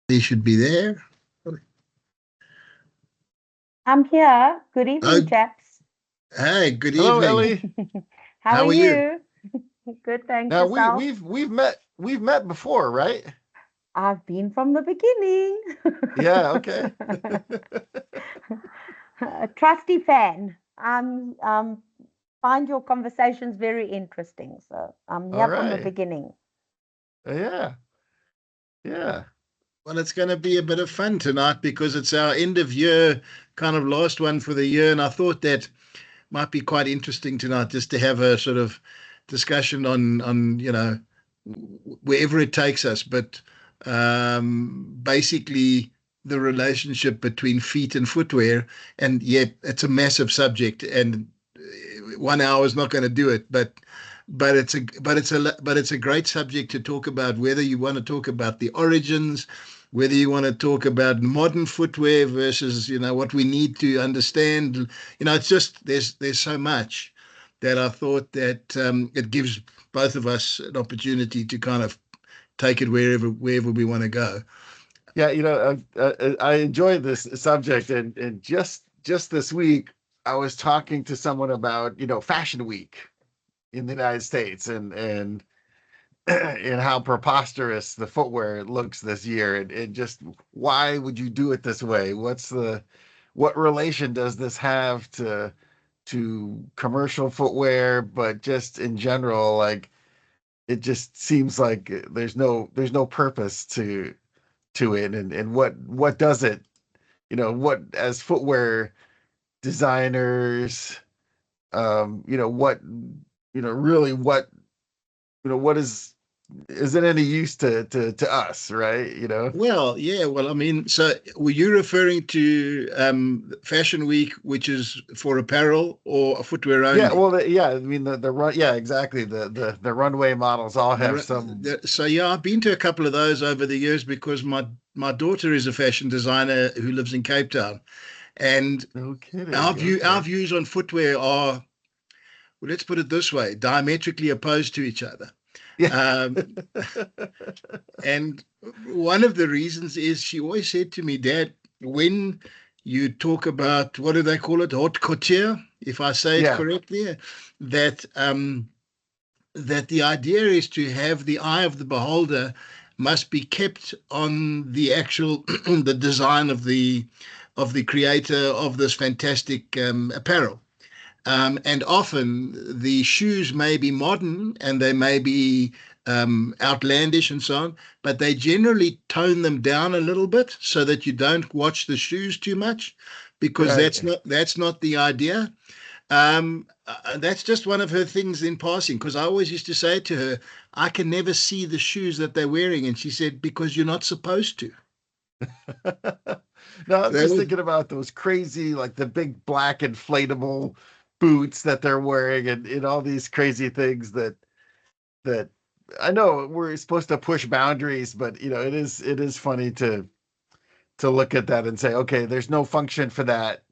He should be there. I'm here. Good evening, Oh, chaps. hey, good Hello, evening. Ellie. How are How are you? you? Good, thanks Now yourself. we've met before, right? I've been from the beginning. Yeah, okay. A trusty fan. Find your conversations very interesting. So I'm All here from the right. beginning. Yeah. Yeah. Well, it's going to be a bit of fun tonight because it's our end of year, kind of last one for the year. And I thought that might be quite interesting tonight just to have a sort of discussion on wherever it takes us. But basically, the relationship between feet and footwear. And yet, it's a massive subject. And 1 hour is not going to do it. But it's a great subject to talk about, whether you want to talk about the origins, whether you want to talk about modern footwear versus what we need to understand. It's just there's so much that I thought that it gives both of us an opportunity to kind of take it wherever we want to go. Yeah, I enjoy this subject, and just this week I was talking to someone about, Fashion Week in the United States, and and how preposterous the footwear looks this year, and just why would you do it this way? What relation does this have to commercial footwear, but just in general, like it just seems like there's no purpose to it, and what does it, what as footwear designers, what really what is it any use to us, right? Well, yeah. Well, I mean, so were you referring to Fashion Week, which is for apparel or footwear Yeah, only? well, yeah, I mean the run, yeah, exactly, the runway models all have some. So yeah, I've been to a couple of those over the years because my daughter is a fashion designer who lives in Cape Town, and No our kidding. view our Okay. views on footwear are, well, let's put it this way, diametrically opposed to each other. Yeah. Um, and one of the reasons is she always said to me, Dad, when you talk about, what do they call it, haute couture, if I say it Yeah. correctly, that that the idea is to have the eye of the beholder must be kept on the actual the design of the creator of this fantastic apparel. And often the shoes may be modern and they may be outlandish and so on, but they generally tone them down a little bit so that you don't watch the shoes too much, because Right. that's not the idea. That's just one of her things in passing, because I always used to say to her, I can never see the shoes that they're wearing. And she said, because you're not supposed to. No, I'm That just was, thinking about those crazy, like the big black inflatable boots that they're wearing, and all these crazy things that I know we're supposed to push boundaries, but it is funny to look at that and say, okay, there's no function for that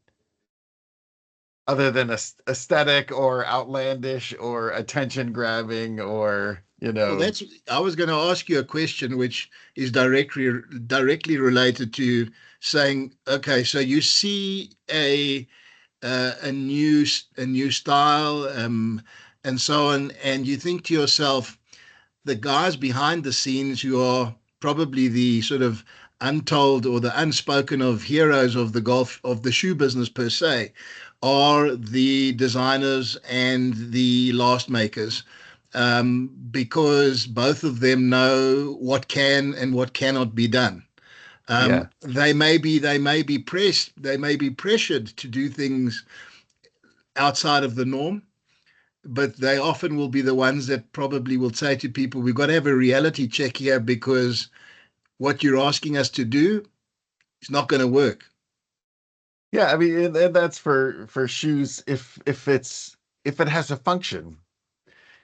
other than aesthetic or outlandish or attention grabbing, or well, I was going to ask you a question which is directly related to saying, okay, so you see a new style, and so on, and you think to yourself, the guys behind the scenes who are probably the sort of untold or the unspoken of heroes of the golf of the shoe business per se are the designers and the last makers, because both of them know what can and what cannot be done. yeah, They may be pressured to do things outside of the norm, but they often will be the ones that probably will say to people, we've got to have a reality check here because what you're asking us to do is not going to work. yeah. I mean, and that's for shoes, if it has a function,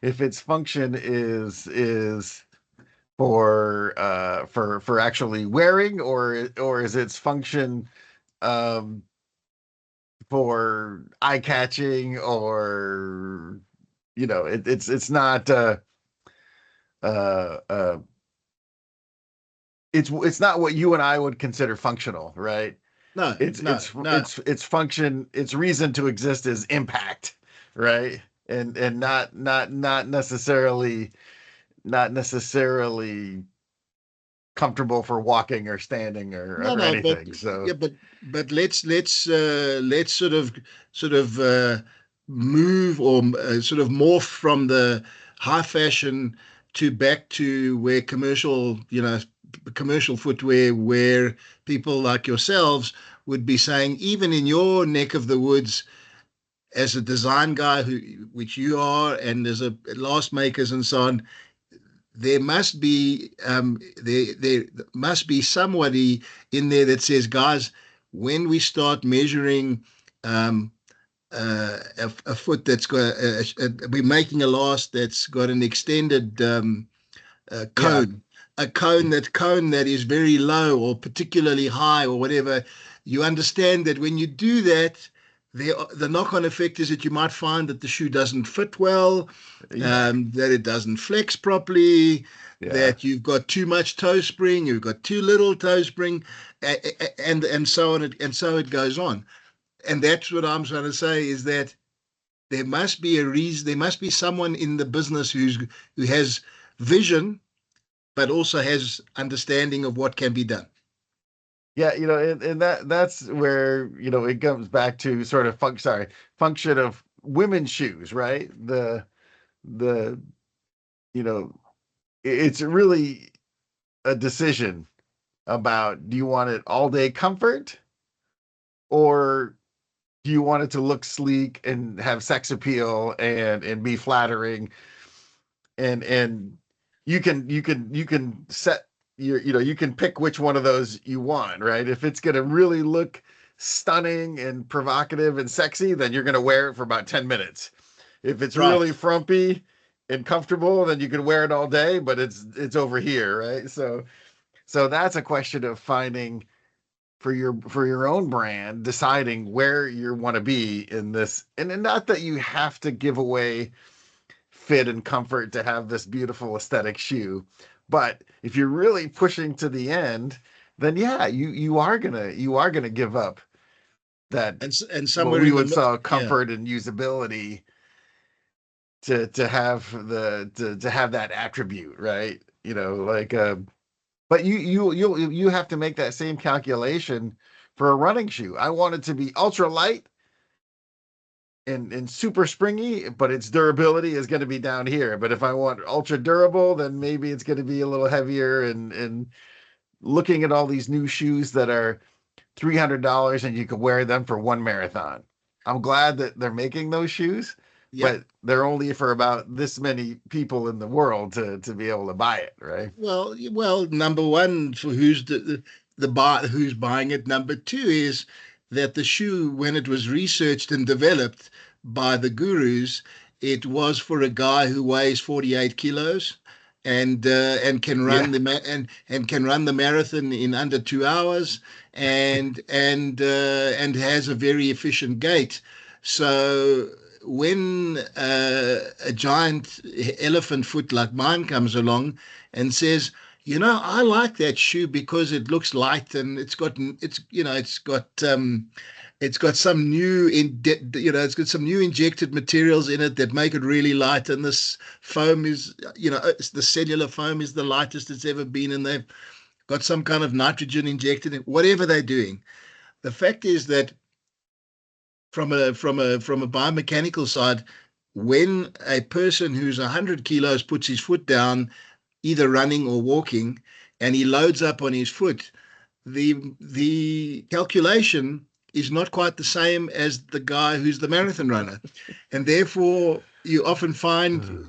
if its function is for actually wearing, or is its function um for eye catching, or it's not uh uh it's not what you and I would consider functional, right? No, It's no, it's no. it's its function, its reason to exist is impact, right? And not necessarily comfortable for walking or standing No, or no, but anything. So yeah, but let's sort of move or sort of morph from the high fashion to back to where commercial footwear, where people like yourselves would be saying, even in your neck of the woods, as a design guy, which you are, and as a last makers and so on, there must be somebody in there that says, guys, when we start measuring um, a foot that's got we're making a last that's got an extended yeah, cone, a cone that is very low or particularly high or whatever. You understand that when you do that, the knock-on effect is that you might find that the shoe doesn't fit well, yeah, that it doesn't flex properly, yeah. that you've got too much toe spring, you've got too little toe spring, and so on, and so it goes on. And that's what I'm trying to say, is that there must be a reason, there must be someone in the business who has vision, but also has understanding of what can be done. Yeah, and that's where, it comes back to sort of function of women's shoes, right? The it's really a decision about, do you want it all day comfort, or do you want it to look sleek and have sex appeal and be flattering, and you can set you can pick which one of those you want, right? If it's going to really look stunning and provocative and sexy, then you're going to wear it for about 10 minutes. If it's Right. really frumpy and comfortable, then you can wear it all day, but it's over here, right? So that's a question of finding, for your own brand, deciding where you want to be in this. And not that you have to give away fit and comfort to have this beautiful aesthetic shoe, but if you're really pushing to the end, then yeah, you are gonna give up that, And what somewhere we in would the call yeah. comfort and usability, to have that attribute, right? Like, but you have to make that same calculation for a running shoe. I want it to be ultra light and super springy, but its durability is going to be down here. But if I want ultra durable, then maybe it's going to be a little heavier. And looking at all these new shoes that are $300 and you can wear them for one marathon. I'm glad that they're making those shoes, Yeah. but they're only for about this many people in the world to be able to buy it, right? Well, number one, for who's the buy who's buying it. Number two is that the shoe, when it was researched and developed by the gurus, it was for a guy who weighs 48 kilos and can Yeah. run and can run the marathon in under 2 hours, and has a very efficient gait. So when a giant elephant foot like mine comes along and says, I like that shoe because it looks light, and it's got some it's got some new injected materials in it that make it really light, and this foam is, the cellular foam is the lightest it's ever been, and they've got some kind of nitrogen injected in whatever they're doing. The fact is that from a biomechanical side, when a person who's 100 kilos puts his foot down, either running or walking, and he loads up on his foot, the calculation is not quite the same as the guy who's the marathon runner, and therefore you often find,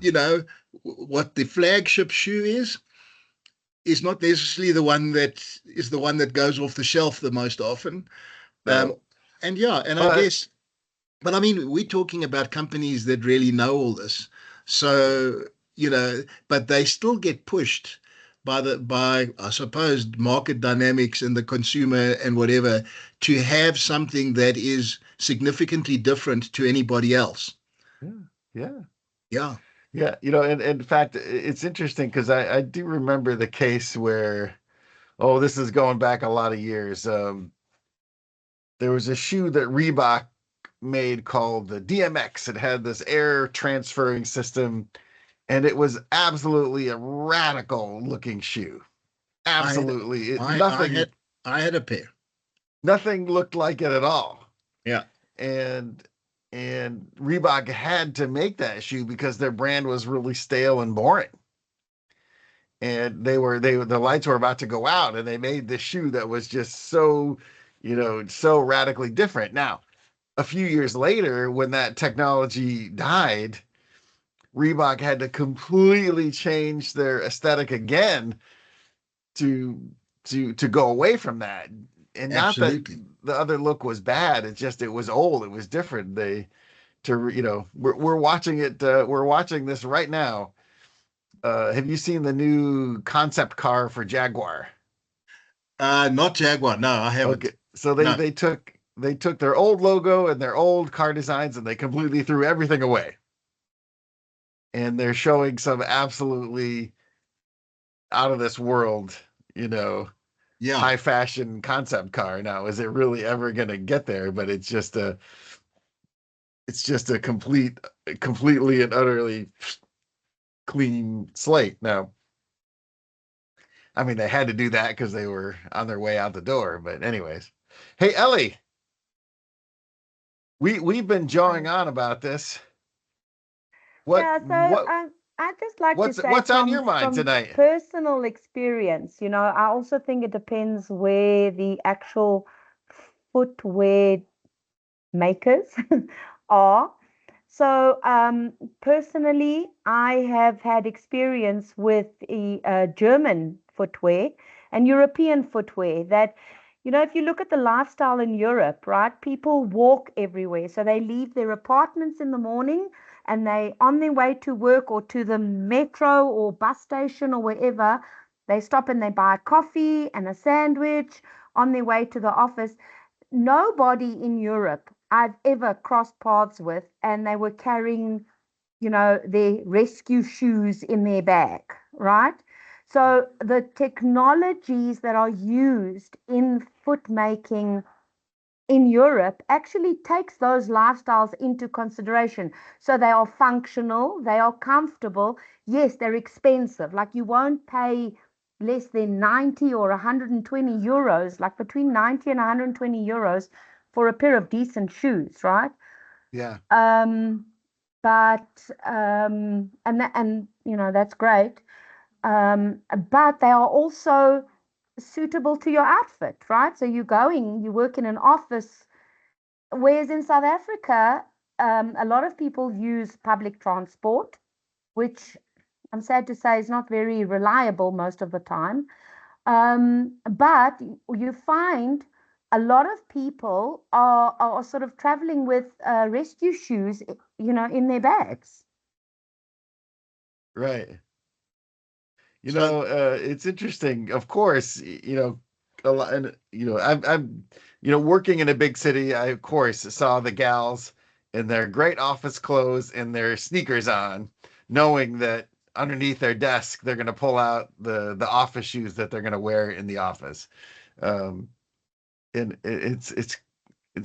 what the flagship shoe is not necessarily the one that goes off the shelf the most often. Um, No. and yeah, and I But guess, but I mean, we're talking about companies that really know all this. So, but they still get pushed by I suppose market dynamics and the consumer and whatever, to have something that is significantly different to anybody else. yeah, yeah. Yeah. Yeah, and in fact, it's interesting because I do remember the case where Oh, this is going back a lot of years. There was a shoe that Reebok made called the DMX. It had this air transferring system, and it was absolutely a radical looking shoe. I had Absolutely, I I had a pair. nothing looked like it at all. Yeah. And Reebok had to make that shoe because their brand was really stale and boring. And the lights were about to go out, and they made this shoe that was just so, so radically different. Now, a few years later, when that technology died, Reebok had to completely change their aesthetic again to go away from that. And not that Absolutely. the other look was bad, it's just it was old, it was different. We're watching it. We're watching this right now. Have you seen the new concept car for Jaguar? Not Jaguar. No, I Okay, haven't. so No. they took their old logo and their old car designs and they completely threw everything away. And they're showing some absolutely out of this world, Yeah. high fashion concept car. Now, is it really ever going to get there? But it's just a completely and utterly clean slate. Now, I mean, they had to do that because they were on their way out the door. But anyways, hey Ellie, we've been jawing on about this. What Yeah, so what I'd just like to say what's on your mind from tonight? personal experience, I also think it depends where the actual footwear makers are. So, personally, I have had experience with German footwear and European footwear that, if you look at the lifestyle in Europe, right, people walk everywhere. So they leave their apartments in the morning and they, on their way to work or to the metro or bus station or wherever, they stop and they buy a coffee and a sandwich on their way to the office. Nobody in Europe I've ever crossed paths with, and they were carrying, their rescue shoes in their bag, right? So the technologies that are used in foot making in Europe actually takes those lifestyles into consideration. So they are functional, they are comfortable. Yes, they're expensive. Like you won't pay less than 90 or 120 euros, like between 90 and 120 euros for a pair of decent shoes, right? Yeah, Um, but and that's great. But they are also suitable to your outfit, right? So you work in an office. Whereas in South Africa, a lot of people use public transport, which I'm sad to say is not very reliable most of the time. But you find a lot of people are sort of traveling with rescue shoes, in their bags. right. So It's interesting. Of course, a lot, and I'm working in a big city. I of course saw the gals in their great office clothes and their sneakers on, knowing that underneath their desk they're going to pull out the office shoes that they're going to wear in the office. Um, and it's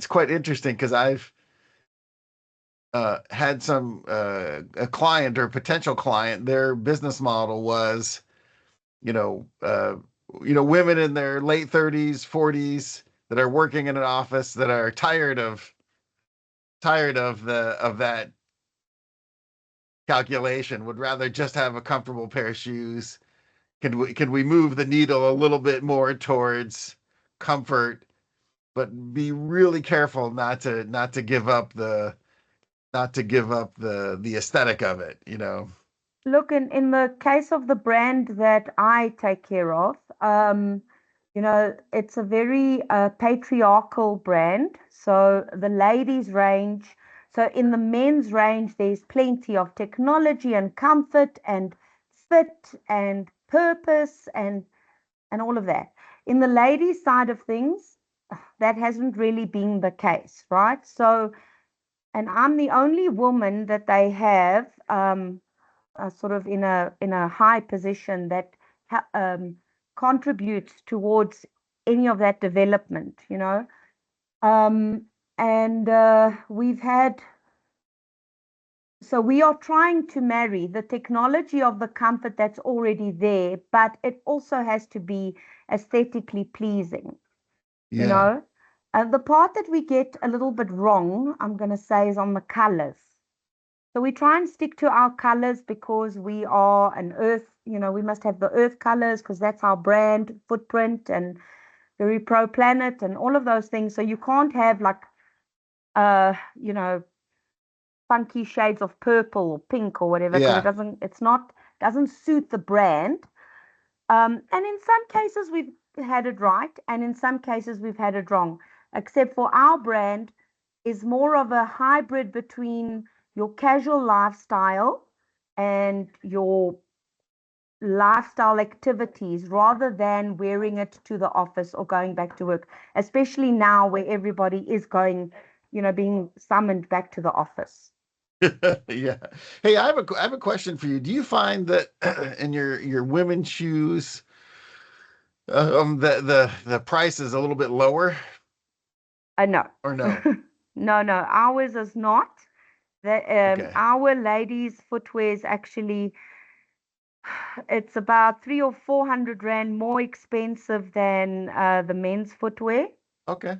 quite interesting because I've had some a client or potential client. Their business model was you know, uh, women in their late 30s, 40s that are working in an office that are tired of that calculation, would rather just have a comfortable pair of shoes. Can we move the needle a little bit more towards comfort, but be really careful not to give up the aesthetic of it, Look, in the case of the brand that I take care of, it's a very patriarchal brand. So the ladies range, so in the men's range, there's plenty of technology and comfort and fit and purpose and all of that. In the ladies' side of things, that hasn't really been the case, right? So, and I'm the only woman that they have. Sort of in a high position that contribute towards any of that development, you know. And so we are trying to marry the technology of the comfort that's already there, but it also has to be aesthetically pleasing, you Yeah. know. The part that we get a little bit wrong, I'm going to say, is on the colors. So we try and stick to our colors because we are an earth, you know, we must have the earth colors because that's our brand footprint, and very pro planet and all of those things. So you can't have like, you know, funky shades of purple or pink or whatever, because Yeah. doesn't suit the brand. And in some cases we've had it right, and in some cases we've had it wrong. Except for our brand is more of a hybrid between your casual lifestyle and your lifestyle activities, rather than wearing it to the office or going back to work, especially now where everybody is going, you know, being summoned back to the office. Yeah. Hey, I have a question for you. Do you find that in your women's shoes, the price is a little bit lower No. or no? No, ours is not. Okay. Our ladies' footwear is actually, it's about 300 or 400 rand more expensive than the men's footwear. Okay.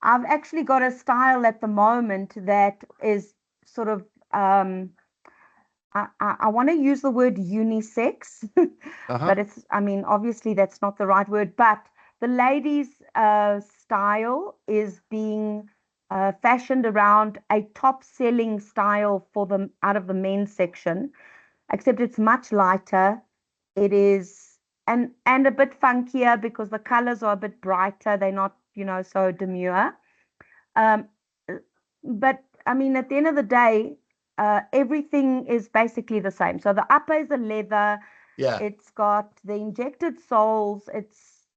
I've actually got a style at the moment that is sort of, I want to use the word unisex, Uh-huh. but I mean, obviously that's not the right word, but the ladies' style is being fashioned around a top selling style for them out of the men's section, except it's much lighter. It is, and a bit funkier because the colors are a bit brighter. They're not, you know, so demure. Um, but I mean, at the end of the day, everything is basically the same. So the upper is a leather. Yeah. It's got the injected soles. It's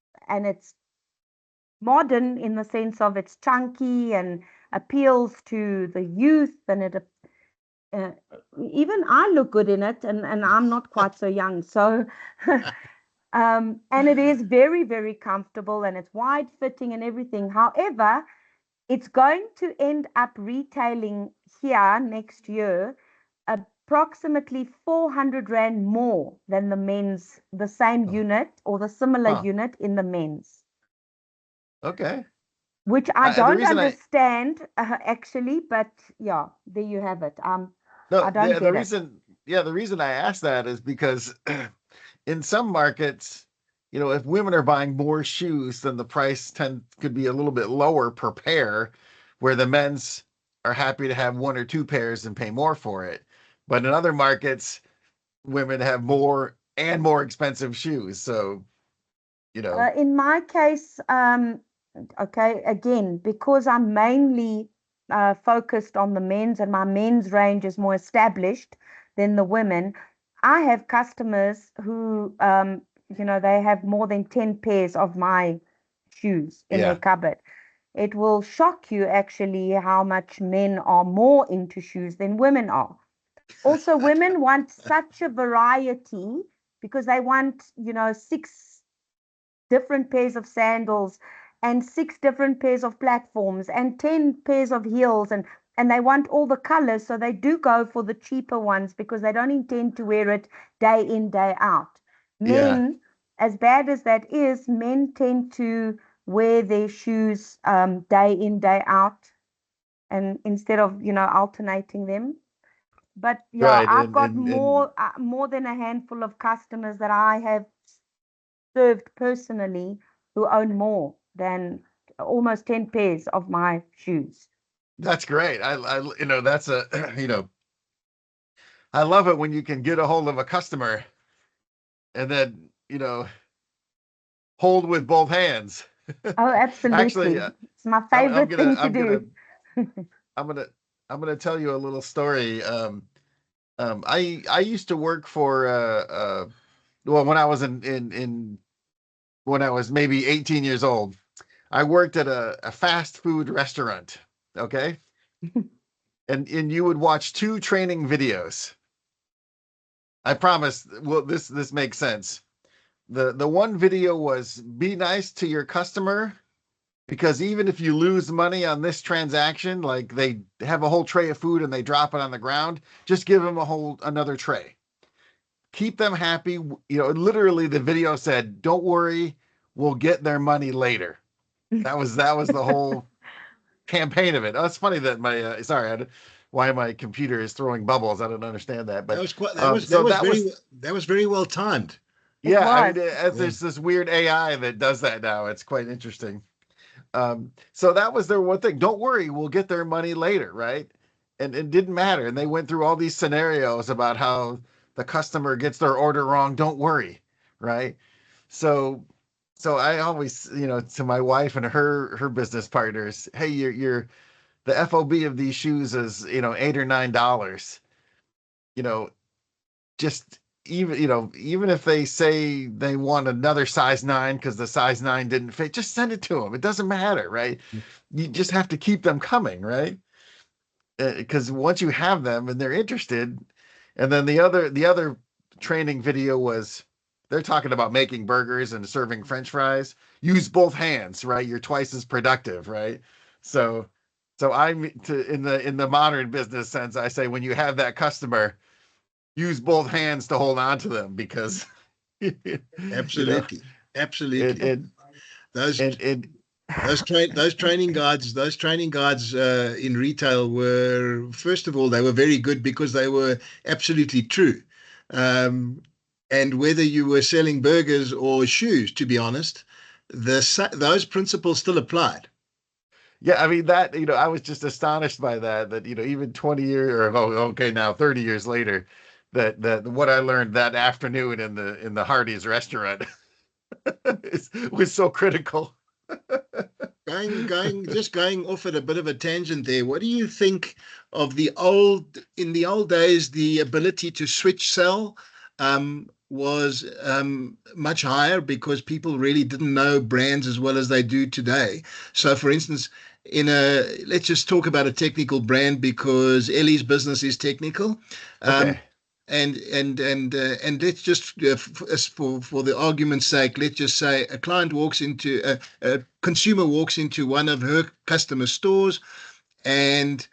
modern in the sense of it's chunky and appeals to the youth, and uh, even I look good in it, and I'm not quite so young. So, and it is very, very comfortable, and it's wide fitting and everything. However, it's going to end up retailing here next year approximately 400 rand more than the same Oh, unit or the similar huh. unit in the men's, Okay. which I The don't reason I understand actually, but yeah, there you have it. no I don't the get it. reason yeah the reason I asked that is because in some markets, you know, if women are buying more shoes, then the price could be a little bit lower per pair, where the men's are happy to have one or two pairs and pay more for it. But in other markets, women have more and more expensive shoes. So, you know, In my case, okay, again, because I'm mainly focused on the men's and my men's range is more established than the women, I have customers who, you know, they have more than 10 pairs of my shoes in their yeah, cupboard. It will shock you actually how much men are more into shoes than women are. Also, women want such a variety because they want, you know, six different pairs of sandals and six different pairs of platforms and 10 pairs of heels, and they want all the colors, so they do go for the cheaper ones because they don't intend to wear it day in day out. yeah, Men, as bad as that is, men tend to wear their shoes day in day out, and instead of, you know, alternating them. But yeah, right. I've got And more than a handful of customers that I have served personally who own more than almost 10 pairs of my shoes. that's great. You know, that's a, you know, I love it when you can get a hold of a customer and then, you know, hold with both hands. Oh, Actually, absolutely. It's my I'm favorite gonna thing to do. I'm gonna I'm gonna tell you a little story. I used to work for well, when I was in when I was maybe 18 years old, I worked at a fast food restaurant. Okay, and you would watch two training videos. I promise. Well, this makes sense. the one video was be nice to your customer, because even if you lose money on this transaction, like they have a whole tray of food and they drop it on the ground, just give them another tray. Keep them happy. Literally the video said, "Don't worry, we'll get their money later." That was the whole campaign of it. Oh, it's funny that why my computer is throwing bubbles. I don't understand that, That but was quite. so that was That was very well timed. It yeah. I was. mean, there's this weird AI that does that now. It's quite interesting. So that was their one thing. Don't worry, we'll get their money later, right? And it didn't matter. And they went through all these scenarios about how the customer gets their order wrong. Don't worry, right? So, so I always, to my wife and her business partners, hey, you're the FOB of these shoes is $8 or $9. You know, just even if they say they want another size 9 because the size 9 didn't fit, just send it to them. It doesn't matter, right? You just have to keep them coming, right? Because once you have them and they're interested. And then the other training video was, they're talking about making burgers and serving French fries. Use both hands, right? You're twice as productive, right? So in the modern business sense, I say when you have that customer, use both hands to hold on to them, because you know Absolutely, it absolutely. it Those it those training guides, in retail were, first of all, they were very good because they were absolutely true. Um, and whether you were selling burgers or shoes, to be honest, those principles still applied. yeah, I mean that, I was just astonished by that even 20 years, or okay, now 30 years later, that what I learned that afternoon in the Hardee's restaurant was so critical. Going off at a bit of a tangent there. What do you think of in the old days, the ability to switch sell was much higher because people really didn't know brands as well as they do today. So, for instance, let's just talk about a technical brand because Ellie's business is technical. Um, Okay. and let's just for the argument's sake, let's just say a consumer walks into one of her customer stores and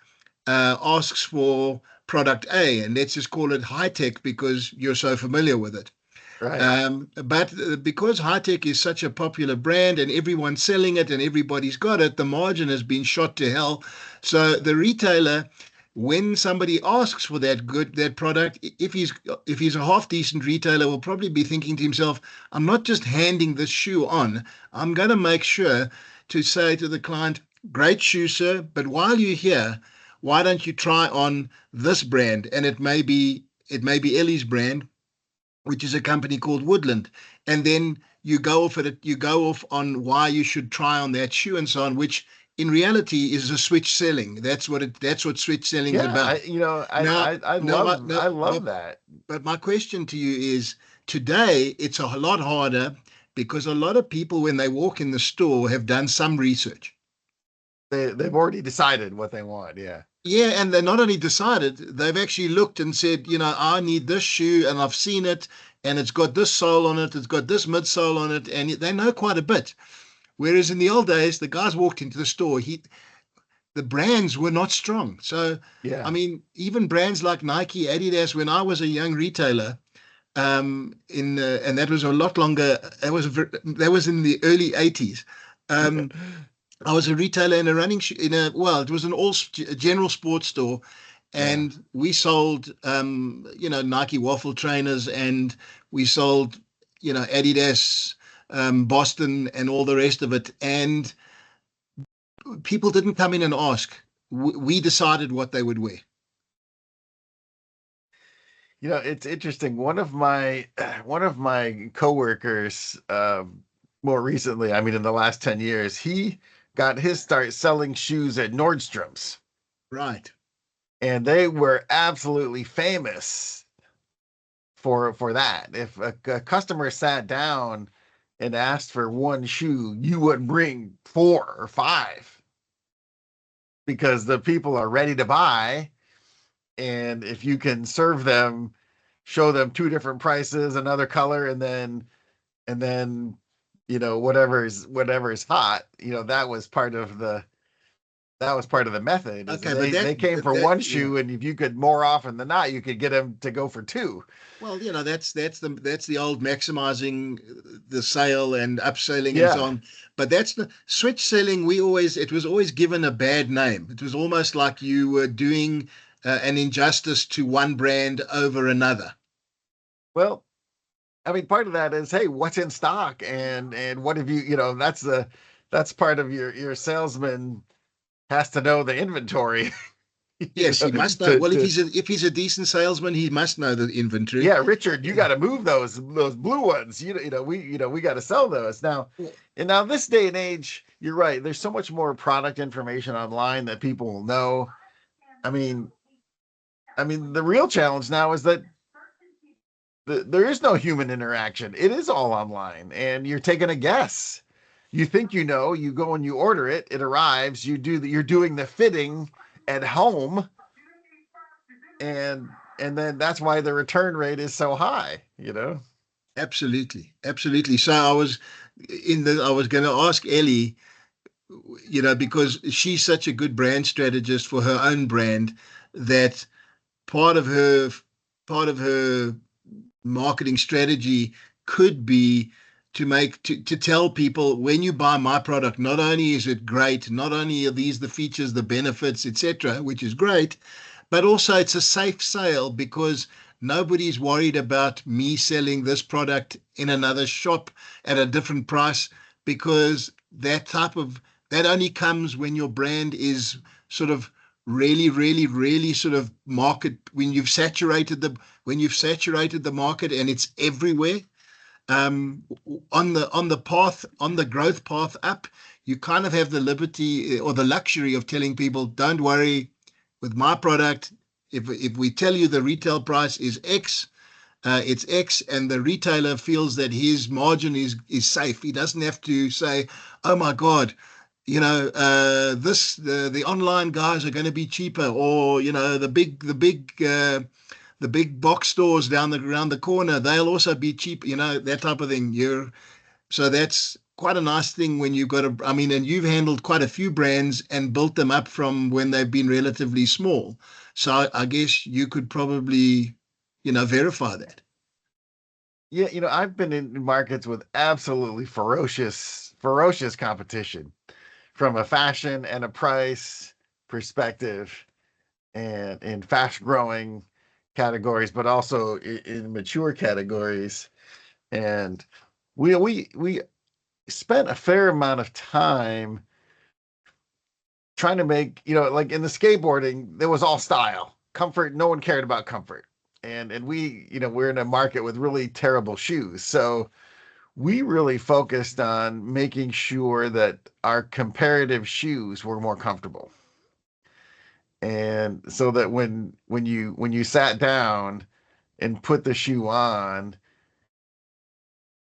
asks for product A, and let's just call it high tech because you're so familiar with it. Right. But because high tech is such a popular brand and everyone's selling it and everybody's got it, the margin has been shot to hell. So the retailer, when somebody asks for that product, if he's a half decent retailer, will probably be thinking to himself, I'm not just handing this shoe on. I'm going to make sure to say to the client, great shoe, sir, but while you're here, why don't you try on this brand? And it may be Ellie's brand, which is a company called Woodland. And then you go off on why you should try on that shoe and so on, which in reality is a switch selling. That's what switch selling is Yeah, about. Now, I no, love no, I love but that. my question to you is, today it's a lot harder because a lot of people, when they walk in the store, have done some research. They've already decided what they want. Yeah. Yeah, and they not only decided, they've actually looked and said, I need this shoe and I've seen it and it's got this sole on it, it's got this midsole on it, and they know quite a bit. Whereas in the old days, the guys walked into the store, the brands were not strong. So, I Yeah. mean, even brands like Nike, Adidas, when I was a young retailer, and that was a lot longer, that was in the early 80s. Um, I was a retailer in a running well, it was an a general sports store, Yeah. and we sold Nike waffle trainers, and we sold Adidas, Boston, and all the rest of it. And people didn't come in and ask. We decided what they would wear. It's interesting. One of my coworkers, more recently, I mean, in the last 10 years, he got his start selling shoes at Nordstrom's, Right. and they were absolutely famous for that. If a customer sat down and asked for one shoe, you would bring 4 or 5, because the people are ready to buy. And if you can serve them, show them 2 different prices, another color, and then and then, whatever's hot, that was part of the method. Is that Okay, but they came for that one yeah. shoe, and if you could, more often than not, you could get them to go for two. Well, that's the old maximizing the sale and upselling and so Yeah. on. But that's the switch selling. It was always given a bad name. It was almost like you were doing an injustice to one brand over another. Well, I mean, part of that is, hey, what's in stock, and what have that's part of your salesman has to know the inventory. Yes, he must know. Well, if he's a decent salesman, he must know the inventory. Yeah, Richard, you got to move those blue ones. We got to sell those now. And now this day and age, you're right. There's so much more product information online that people will know. I mean, the real challenge now is that there is no human interaction. It is all online, and you're taking a guess. You think you go and you order it, it arrives, you're doing the fitting at home, and then that's why the return rate is so high. Absolutely, absolutely. So I was going to ask Ellie, because she's such a good brand strategist for her own brand, that part of her part of her marketing strategy could be to tell people, when you buy my product, not only is it great, not only are these the features, the benefits, etc., which is great, but also it's a safe sale because nobody's worried about me selling this product in another shop at a different price, because that only comes when your brand is sort of really, really, really sort of market, when you've saturated the market and it's everywhere. On the growth path up, you kind of have the liberty or the luxury of telling people, don't worry, with my product, if we tell you the retail price is X, it's X, and the retailer feels that his margin is safe. He doesn't have to say, oh my God, the online guys are going to be cheaper, or the big box stores around the corner, they'll also be cheap, that type of thing. So that's quite a nice thing when you've got I mean, and you've handled quite a few brands and built them up from when they've been relatively small. So I guess you could probably, verify that. Yeah, I've been in markets with absolutely ferocious competition from a fashion and a price perspective, and in fast growing categories, but also in mature categories. And we spent a fair amount of time trying to make, like in the skateboarding, there was all style, comfort. No one cared about comfort. And we're in a market with really terrible shoes. So we really focused on making sure that our comparative shoes were more comfortable. And so that when you sat down and put the shoe on,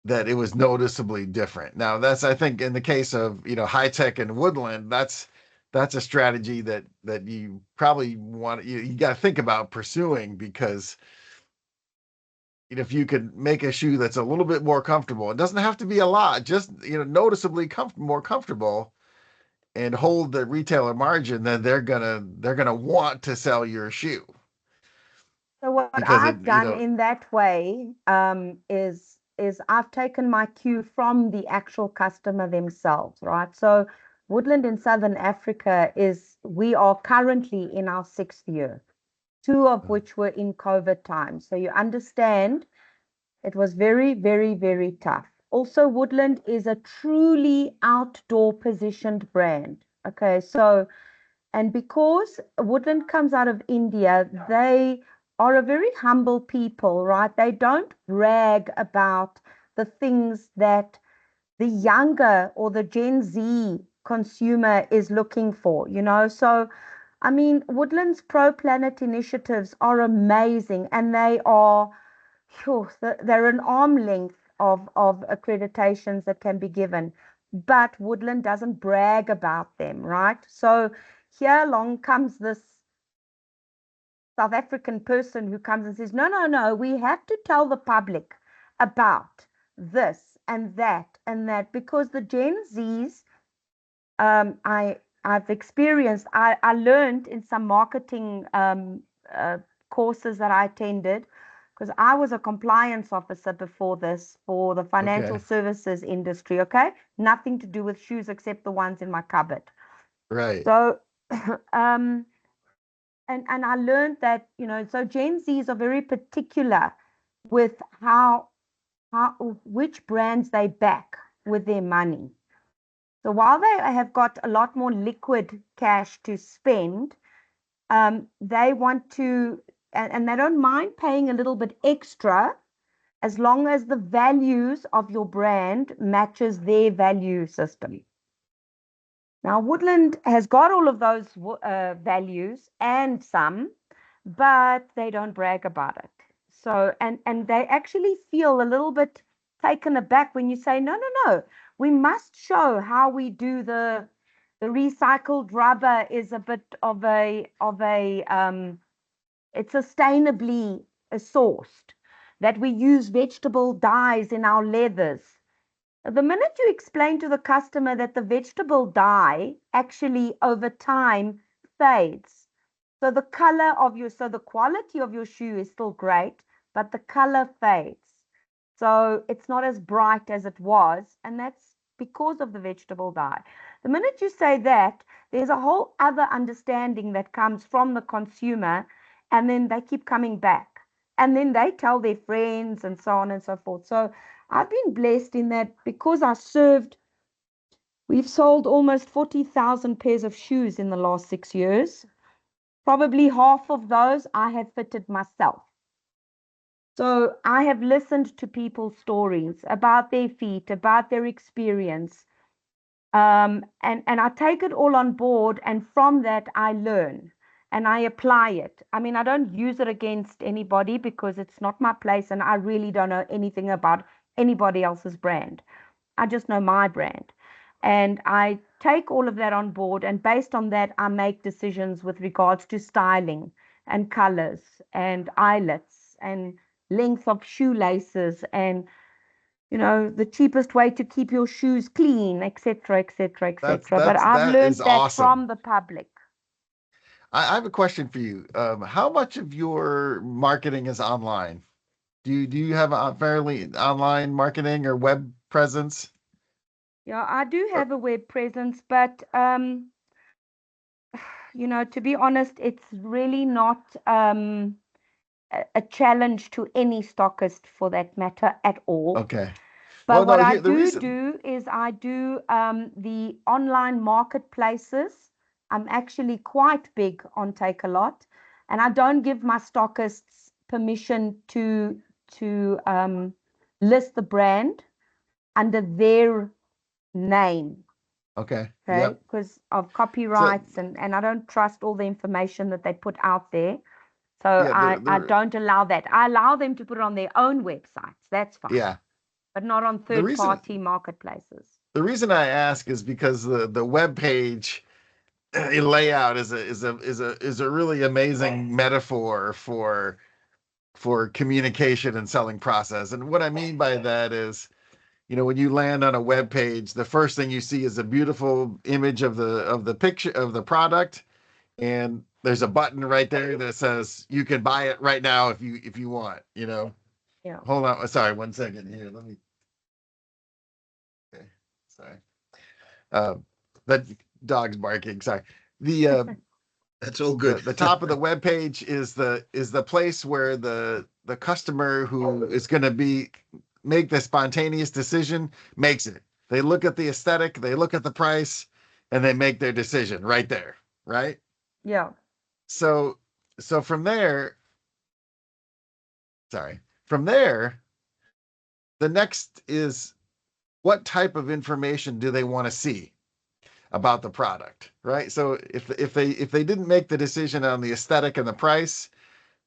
that it was noticeably different. Now, that's, I think, in the case of, high tech and woodland, that's a strategy that you probably you got to think about pursuing, because if you could make a shoe that's a little bit more comfortable, it doesn't have to be a lot, just noticeably more comfortable, and hold the retailer margin, then they're gonna want to sell your shoe, So what because it I've done in that way is I've taken my cue from the actual customer themselves, right? So Woodland in Southern Africa we are currently in our 6th year, two of which were in COVID time. So you understand it was very, very, very tough. Also, Woodland is a truly outdoor positioned brand. Okay, so and because Woodland comes out of India, they are a very humble people, right? They don't brag about the things that the younger or the Gen Z consumer is looking for. So, I mean, Woodland's Pro Planet initiatives are amazing, and they're an arm length of accreditations that can be given. But Woodland doesn't brag about them, right? So here along comes this South African person who comes and says, no, no, no, we have to tell the public about this. and that, because the Gen Zs, I've experienced, I learned in some marketing uh, courses that I attended, because I was a compliance officer before this for the financial Okay. services industry, okay? Nothing to do with shoes except the ones in my cupboard. Right. So, and I learned that, so Gen Zs are very particular with which brands they back with their money. So while they have got a lot more liquid cash to spend, they want to, and they don't mind paying a little bit extra as long as the values of your brand matches their value system. Now, Woodland has got all of those values and some, but they don't brag about it. So, and they actually feel a little bit taken aback when you say, no, no, no, we must show how we do the recycled rubber is a bit of a it's sustainably sourced, that we use vegetable dyes in our leathers. The minute you explain to the customer that the vegetable dye actually over time fades, so the quality of your shoe is still great, but the color fades. So it's not as bright as it was, and that's because of the vegetable dye. The minute you say that, there's a whole other understanding that comes from the consumer, and then they keep coming back. And then they tell their friends and so on and so forth. So I've been blessed in that, because we've sold almost 40,000 pairs of shoes in the last 6 years. Probably half of those I have fitted myself. So I have listened to people's stories about their feet, about their experience. And I take it all on board, and from that I learn and I apply it. I mean, I don't use it against anybody because it's not my place, and I really don't know anything about anybody else's brand. I just know my brand. And I take all of that on board, and based on that, I make decisions with regards to styling and colors and eyelets and length of shoelaces and the cheapest way to keep your shoes clean, etc., etc., etc. But I've That learned is that awesome. from the public. I have a question for you. How much of your marketing is online? Do you have a fairly online marketing or web presence? Yeah, I do Or- have a web presence, but to be honest, it's really not a challenge to any stockist for that matter at all. Okay. But Well, what no, I here the do reason. do is I do the online marketplaces. I'm actually quite big on Take-A-Lot, and I don't give my stockists permission to list the brand under their name, Okay. okay? Yep. Because of So copyrights, and I don't trust all the information that they put out there. So yeah, I don't allow that. I allow them to put it on their own websites. That's fine, yeah. but not on The third reason party marketplaces. the reason I ask is because the web page layout is a really amazing metaphor for communication and selling process. And what I mean by that is, when you land on a web page, the first thing you see is a beautiful image of the picture of the product, and there's a button right there that says you can buy it right now if you want. Yeah. Hold on, sorry, 1 second here. Let me. Okay, sorry. That dog's barking. Sorry. The uh, That's all the good. the top of the web page is the place where the customer who is going to be make the spontaneous decision makes it. They look at the aesthetic, they look at the price, and they make their decision right there, right? Yeah. So from there, sorry, from there, the next is, what type of information do they want to see about the product, right? So if they didn't make the decision on the aesthetic and the price,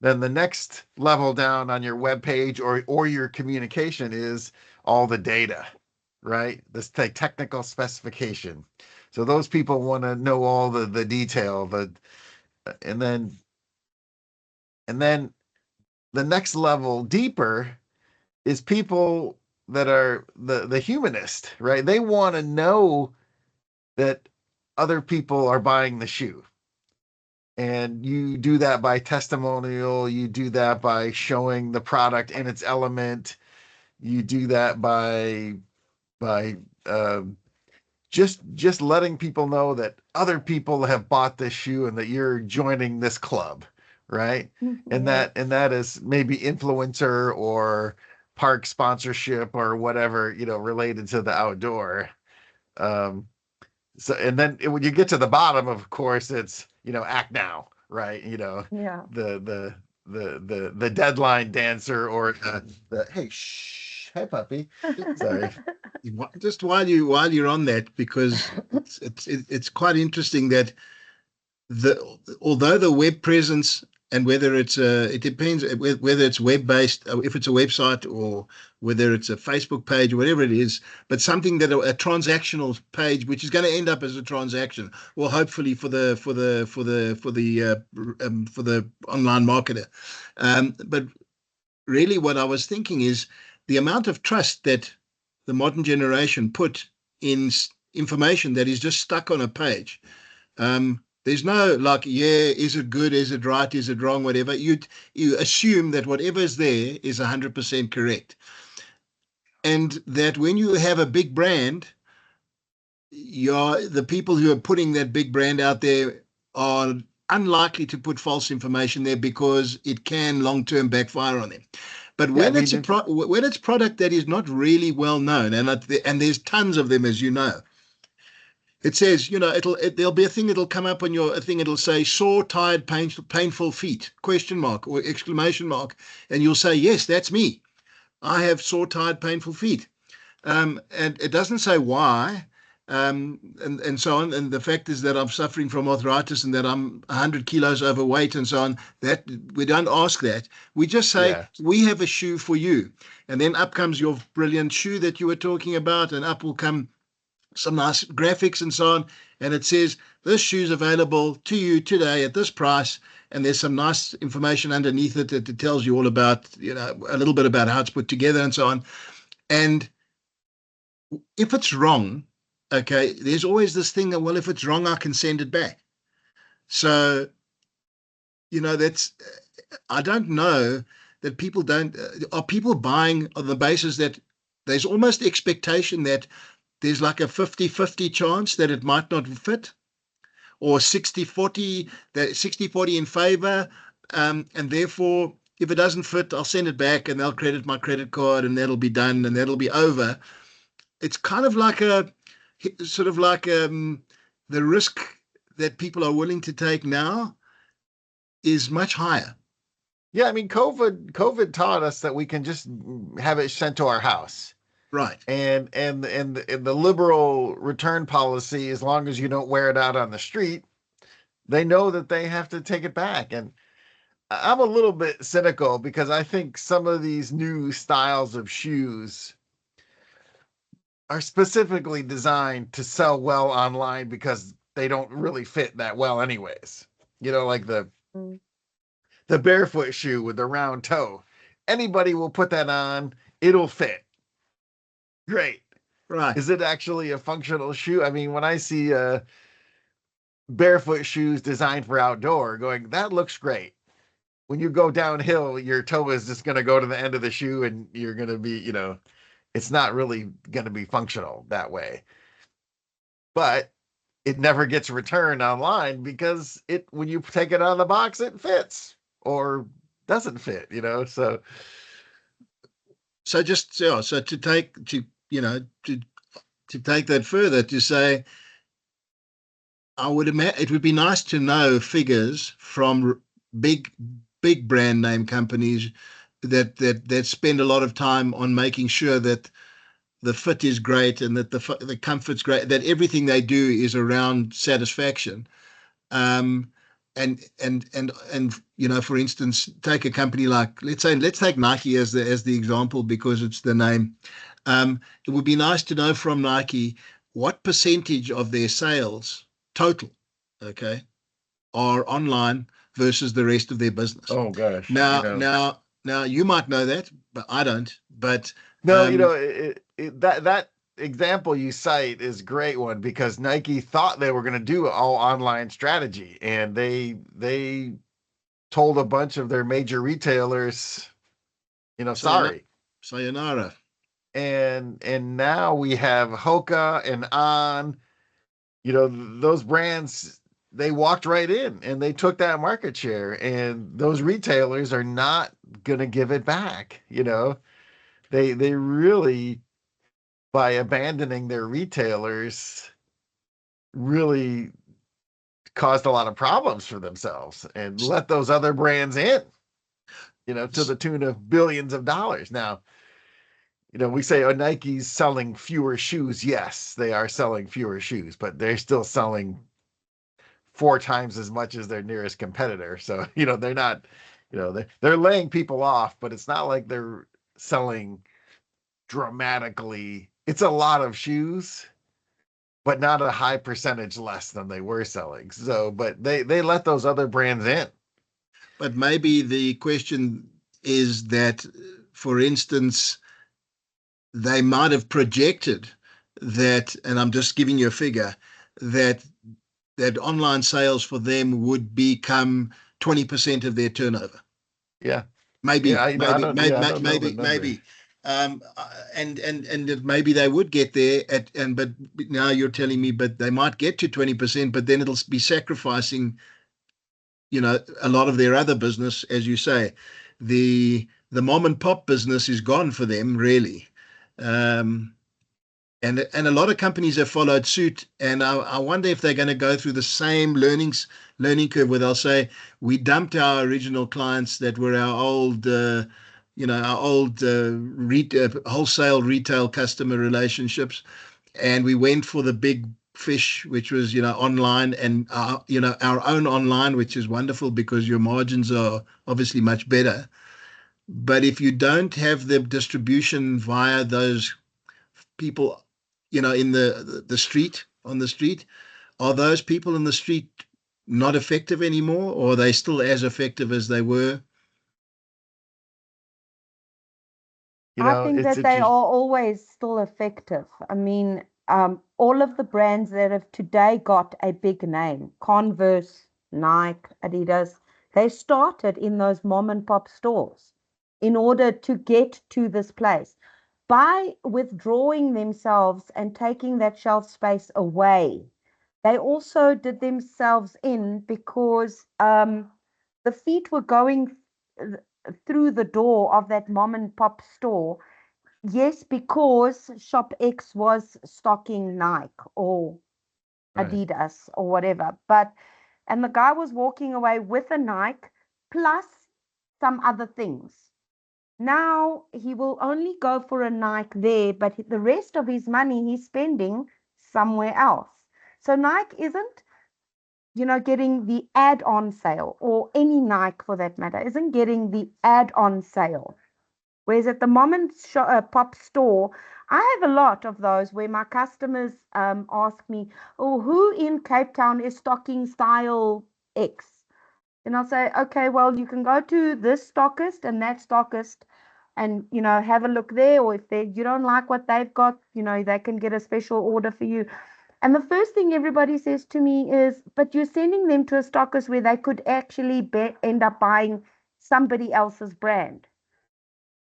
then the next level down on your web page or your communication is all the data, right? This technical specification. So those people want to know all the detail, and then the next level deeper is people the humanist, right? They want to know that other people are buying the shoe. And you do that by testimonial, you do that by showing the product in its element, you do that by just letting people know that other people have bought this shoe and that you're joining this club, right? And Yes. that is maybe influencer or park sponsorship or whatever, related to the outdoor. Um, so, and then when you get to the bottom, of course, it's, act now, right? Yeah. The deadline dancer, or the hey, shh, hey puppy, sorry. Just while you're on that, because it's quite interesting that although the web presence, and whether it depends whether it's web based, if it's a website, or whether it's a Facebook page, or whatever it is, but something that a transactional page, which is going to end up as a transaction, well, hopefully for the online marketer. But really, what I was thinking is the amount of trust that the modern generation put in information that is just stuck on a page. There's no like, yeah, is it good? Is it right? Is it wrong? Whatever. You assume that whatever is there is 100% correct. And that when you have a big brand, the people who are putting that big brand out there are unlikely to put false information there, because it can long-term backfire on them. But Yeah, I when mean, when it's product that is not really well known, and there's tons of them, as you know, it says, there'll be a thing, it'll come up on a thing, it'll say sore, tired, painful feet, question mark or exclamation mark. And you'll say, yes, that's me. I have sore, tired, painful feet. And it doesn't say why, and so on. And the fact is that I'm suffering from arthritis and that I'm 100 kilos overweight and so on. That we don't ask that. We just say, yeah. we have a shoe for you. And then up comes your brilliant shoe that you were talking about, and up will come some nice graphics and so on. And it says, this shoe's available to you today at this price. And there's some nice information underneath it that tells you all about, a little bit about how it's put together and so on. And if it's wrong, okay, there's always this thing that, well, if it's wrong, I can send it back. So, that's, I don't know that people don't, are people buying on the basis that there's almost expectation that there's like a 50-50 chance that it might not fit, or 60-40, that 60-40 in favor. And therefore, if it doesn't fit, I'll send it back and they'll credit my credit card and that'll be done and that'll be over. It's kind of like the risk that people are willing to take now is much higher. Yeah, I mean, COVID taught us that we can just have it sent to our house. Right. And the liberal return policy, as long as you don't wear it out on the street, they know that they have to take it back. And I'm a little bit cynical, because I think some of these new styles of shoes are specifically designed to sell well online, because they don't really fit that well anyways. Like the barefoot shoe with the round toe. Anybody will put that on, it'll fit. Great. Right. Is it actually a functional shoe? I mean, when I see barefoot shoes designed for outdoor, going, that looks great. When you go downhill, your toe is just going to go to the end of the shoe and you're going to be, it's not really going to be functional that way. But it never gets returned online, because when you take it out of the box, it fits or doesn't fit, So just, yeah, so to take that further, to say, I would imagine it would be nice to know figures from big brand name companies that spend a lot of time on making sure that the fit is great and that the comfort's great, that everything they do is around satisfaction. Um, and for instance, take a company like, let's take Nike as the example, because it's the name. It would be nice to know from Nike what percentage of their sales total, okay, are online versus the rest of their business. Oh gosh. Now you might know that, but I don't. But No, that example you cite is a great one because Nike thought they were going to do all online strategy, and they told a bunch of their major retailers, sorry. Sayonara. And now we have Hoka and On, those brands, they walked right in and they took that market share, and those retailers are not going to give it back. They really, by abandoning their retailers, really caused a lot of problems for themselves and let those other brands in, to the tune of billions of dollars. Now, we say, oh, Nike's selling fewer shoes. Yes, they are selling fewer shoes, but they're still selling 4 times as much as their nearest competitor. So, they're not, they're laying people off, but it's not like they're selling dramatically. It's a lot of shoes, but not a high percentage less than they were selling. So, but they let those other brands in. But maybe the question is that, for instance, they might have projected that, and I'm just giving you a figure, that online sales for them would become 20% of their turnover. Yeah. Maybe, yeah, I don't know the number. maybe. And maybe they would get there but now you're telling me, but they might get to 20%, but then it'll be sacrificing, a lot of their other business, as you say. The mom and pop business is gone for them, really. And a lot of companies have followed suit, and I wonder if they're going to go through the same learning curve where they'll say, we dumped our original clients that were our old wholesale retail customer relationships, and we went for the big fish, which was online, and our own online, which is wonderful because your margins are obviously much better. But if you don't have the distribution via those people, in the street, on the street, are those people in the street not effective anymore, or are they still as effective as they were? I think that they are always still effective. I mean, all of the brands that have today got a big name, Converse, Nike, Adidas, they started in those mom and pop stores in order to get to this place. By withdrawing themselves and taking that shelf space away, they also did themselves in because the feet were going through the door of that mom and pop store. Yes, because Shop X was stocking Nike or Adidas or whatever. And the guy was walking away with a Nike plus some other things. Now he will only go for a Nike there, but the rest of his money he's spending somewhere else. So Nike isn't, getting the add-on sale, or any Nike for that matter, isn't getting the add-on sale. Whereas at the mom and pop store, I have a lot of those where my customers ask me, oh, who in Cape Town is stocking style X? And I'll say, okay, well, you can go to this stockist and that stockist and, have a look there. Or if you don't like what they've got, they can get a special order for you. And the first thing everybody says to me is, but you're sending them to a stockist where they could actually end up buying somebody else's brand.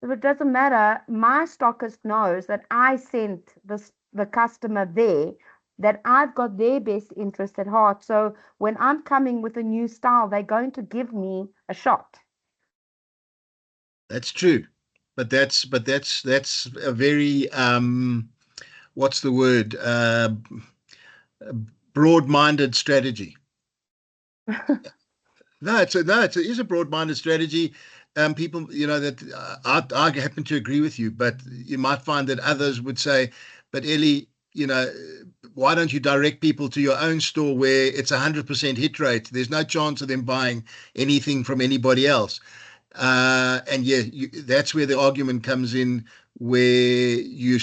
So it doesn't matter. My stockist knows that I sent the customer there, that I've got their best interest at heart. So when I'm coming with a new style, they're going to give me a shot. That's true. But that's a very what's the word? Broad-minded strategy. No, it is a broad-minded strategy. People, that I happen to agree with you, but you might find that others would say, but Ellie, why don't you direct people to your own store where it's 100% hit rate? There's no chance of them buying anything from anybody else. And yeah, that's where the argument comes in, where you're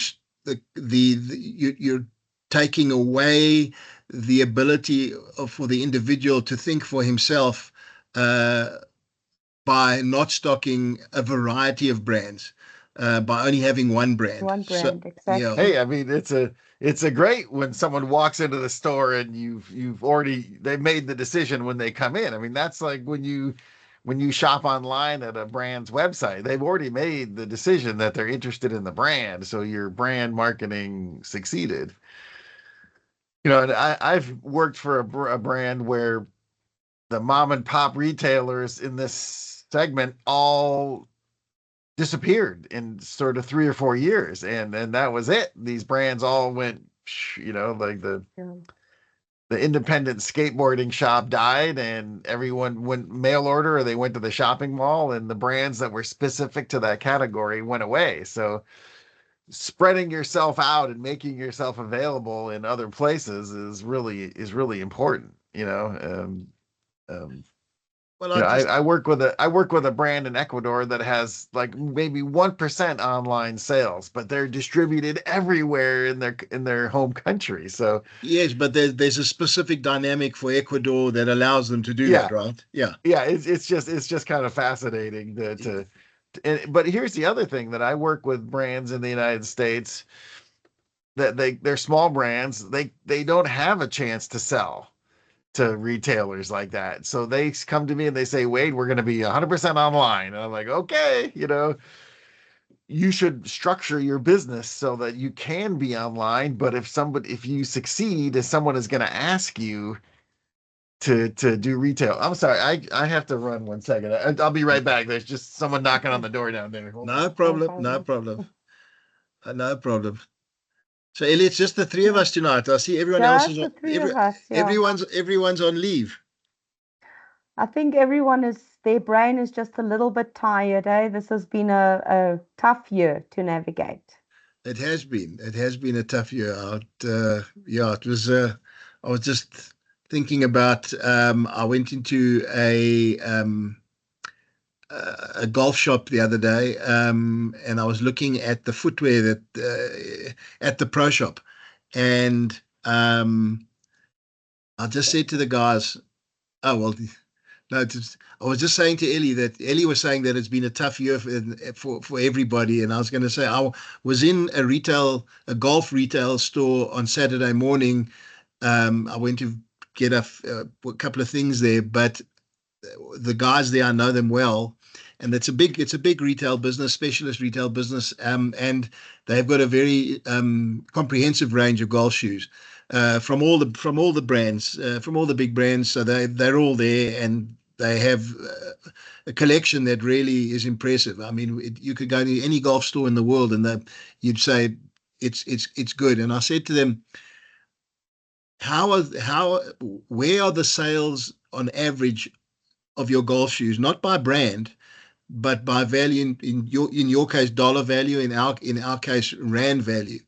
taking away the ability for the individual to think for himself, by not stocking a variety of brands. by only having one brand. One So brand, yeah. exactly. Hey, I mean, it's a great when someone walks into the store and you've already they've made the decision when they come in. I mean, that's like when you shop online at a brand's website, they've already made the decision that they're interested in the brand. So your brand marketing succeeded. You know, and I've worked for a brand where the mom and pop retailers in this segment all disappeared in sort of 3 or 4 years, and that was it. These brands all went, you know, like Yeah. the independent skateboarding shop died, and everyone went mail order, or they went to the shopping mall, and the brands that were specific to that category went away. So spreading yourself out and making yourself available in other places is really important. Um, Well, you I know, just I work with a brand in Ecuador that has like maybe 1% online sales, but they're distributed everywhere in their home country. So yes, but there's a specific dynamic for Ecuador that allows them to do that, yeah, right? Yeah. yeah, it's just kind of fascinating but here's the other thing that I work with brands in the United States that they're small brands, they don't have a chance to sell to retailers like that. So they come to me and they say, Wade, we're going to be 100% online. And I'm like, okay, you should structure your business so that you can be online. But if you succeed, if someone is going to ask you to do retail, I'm sorry, I have to run 1 second. I'll be right back. There's just someone knocking on Okay. the door down there. Hold on. No No problem. No problem. problem. No problem. So Ellie, it's just the three of us tonight. I see everyone else is Just the three every of us, yeah. everyone's on leave. I think their brain is just a little bit tired, eh? This has been a tough year to navigate. It has been. It has been a tough year out. Yeah, it was. I was just thinking about. I went into a golf shop the other day, and I was looking at the footwear that at the pro shop, and I just said to the guys, "Oh well." No, I was just saying to Ellie that Ellie was saying that it's been a tough year for everybody, and I was going to say I was in a golf retail store on Saturday morning. I went to get a couple of things there, but the guys there, I know them well, and it's a big retail business, specialist retail business, and they've got a very comprehensive range of golf shoes. From all the brands, from all the big brands, so they're all there, and they have a collection that really is impressive. I mean, you could go to any golf store in the world, and you'd say it's good. And I said to them, how where are the sales on average of your golf shoes, not by brand, but by value, in your case dollar value, in our case rand value.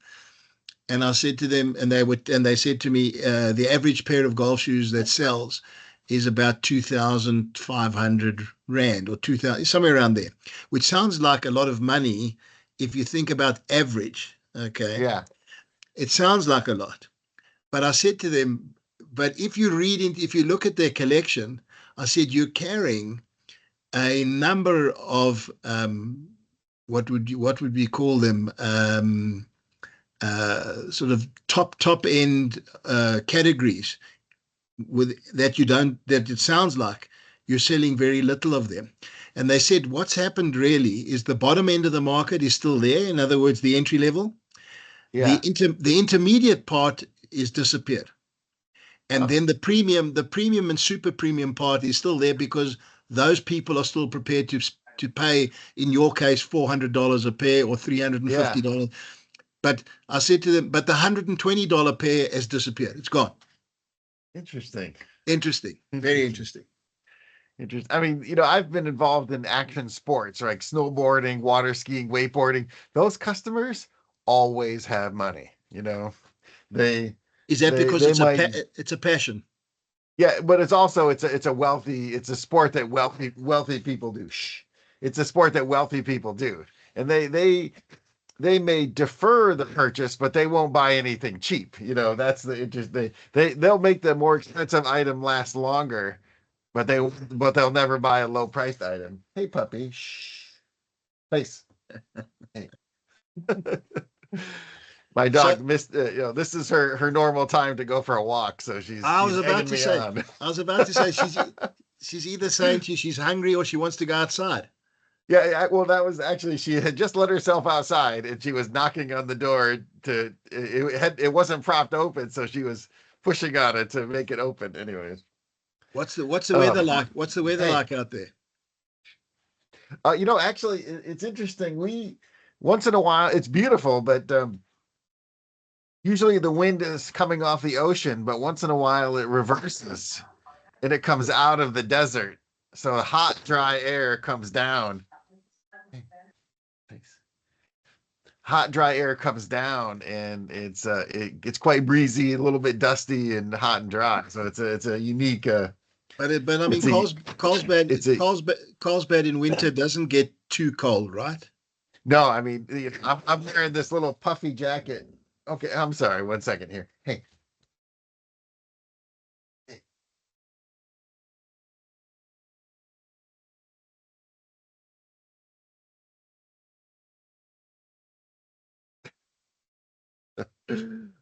And I said to them, and they said to me, the average pair of golf shoes that sells is about 2,500 rand, or 2,000, somewhere around there, which sounds like a lot of money if you think about average. Okay, Yeah. it sounds like a lot, but I said to them, but if you look at their collection, I said, you're carrying a number of what would we call them, sort of top end categories, with that you don't that it sounds like you're selling very little of them. And they said what's happened really is the bottom end of the market is still there. In other words, the entry level, Yeah. the intermediate part is disappeared, and Oh, then the premium and super premium part is still there, because those people are still prepared to pay, in your case, $400 a pair or yeah. $350. But I said to them, but the $120 pair has disappeared. It's gone. Interesting. Interesting. Very Interesting. interesting. Interesting. I mean, I've been involved in action sports like snowboarding, water skiing, wakeboarding. Those customers always have money. They Is that because they might. it's a passion? Yeah, but it's a sport that wealthy people do. Shh. It's a sport that wealthy people do. And they may defer the purchase, but they won't buy anything cheap. That's the interest. They'll make the more expensive item last longer, but they'll never buy a low priced item. Hey puppy, shh. Face. My dog missed. This is her normal time to go for a walk, so she's egging me on. I was about to say she's either saying to you she's hungry or she wants to go outside. Yeah, well, that was actually, she had just let herself outside and she was knocking on the door to it wasn't propped open, so she was pushing on it to make it open. Anyways, what's the weather like? What's the weather like out there? Actually, it's interesting. We once in a while, it's beautiful, but usually the wind is coming off the ocean, but once in a while it reverses and it comes out of the desert. So hot, dry air comes down. Hot, dry air comes down, and it's quite breezy, a little bit dusty, and hot and dry. So it's a unique. But I mean, Carlsbad in winter doesn't get too cold, right? No, I mean, I'm wearing this little puffy jacket. Okay, I'm sorry. 1 second here. Hey.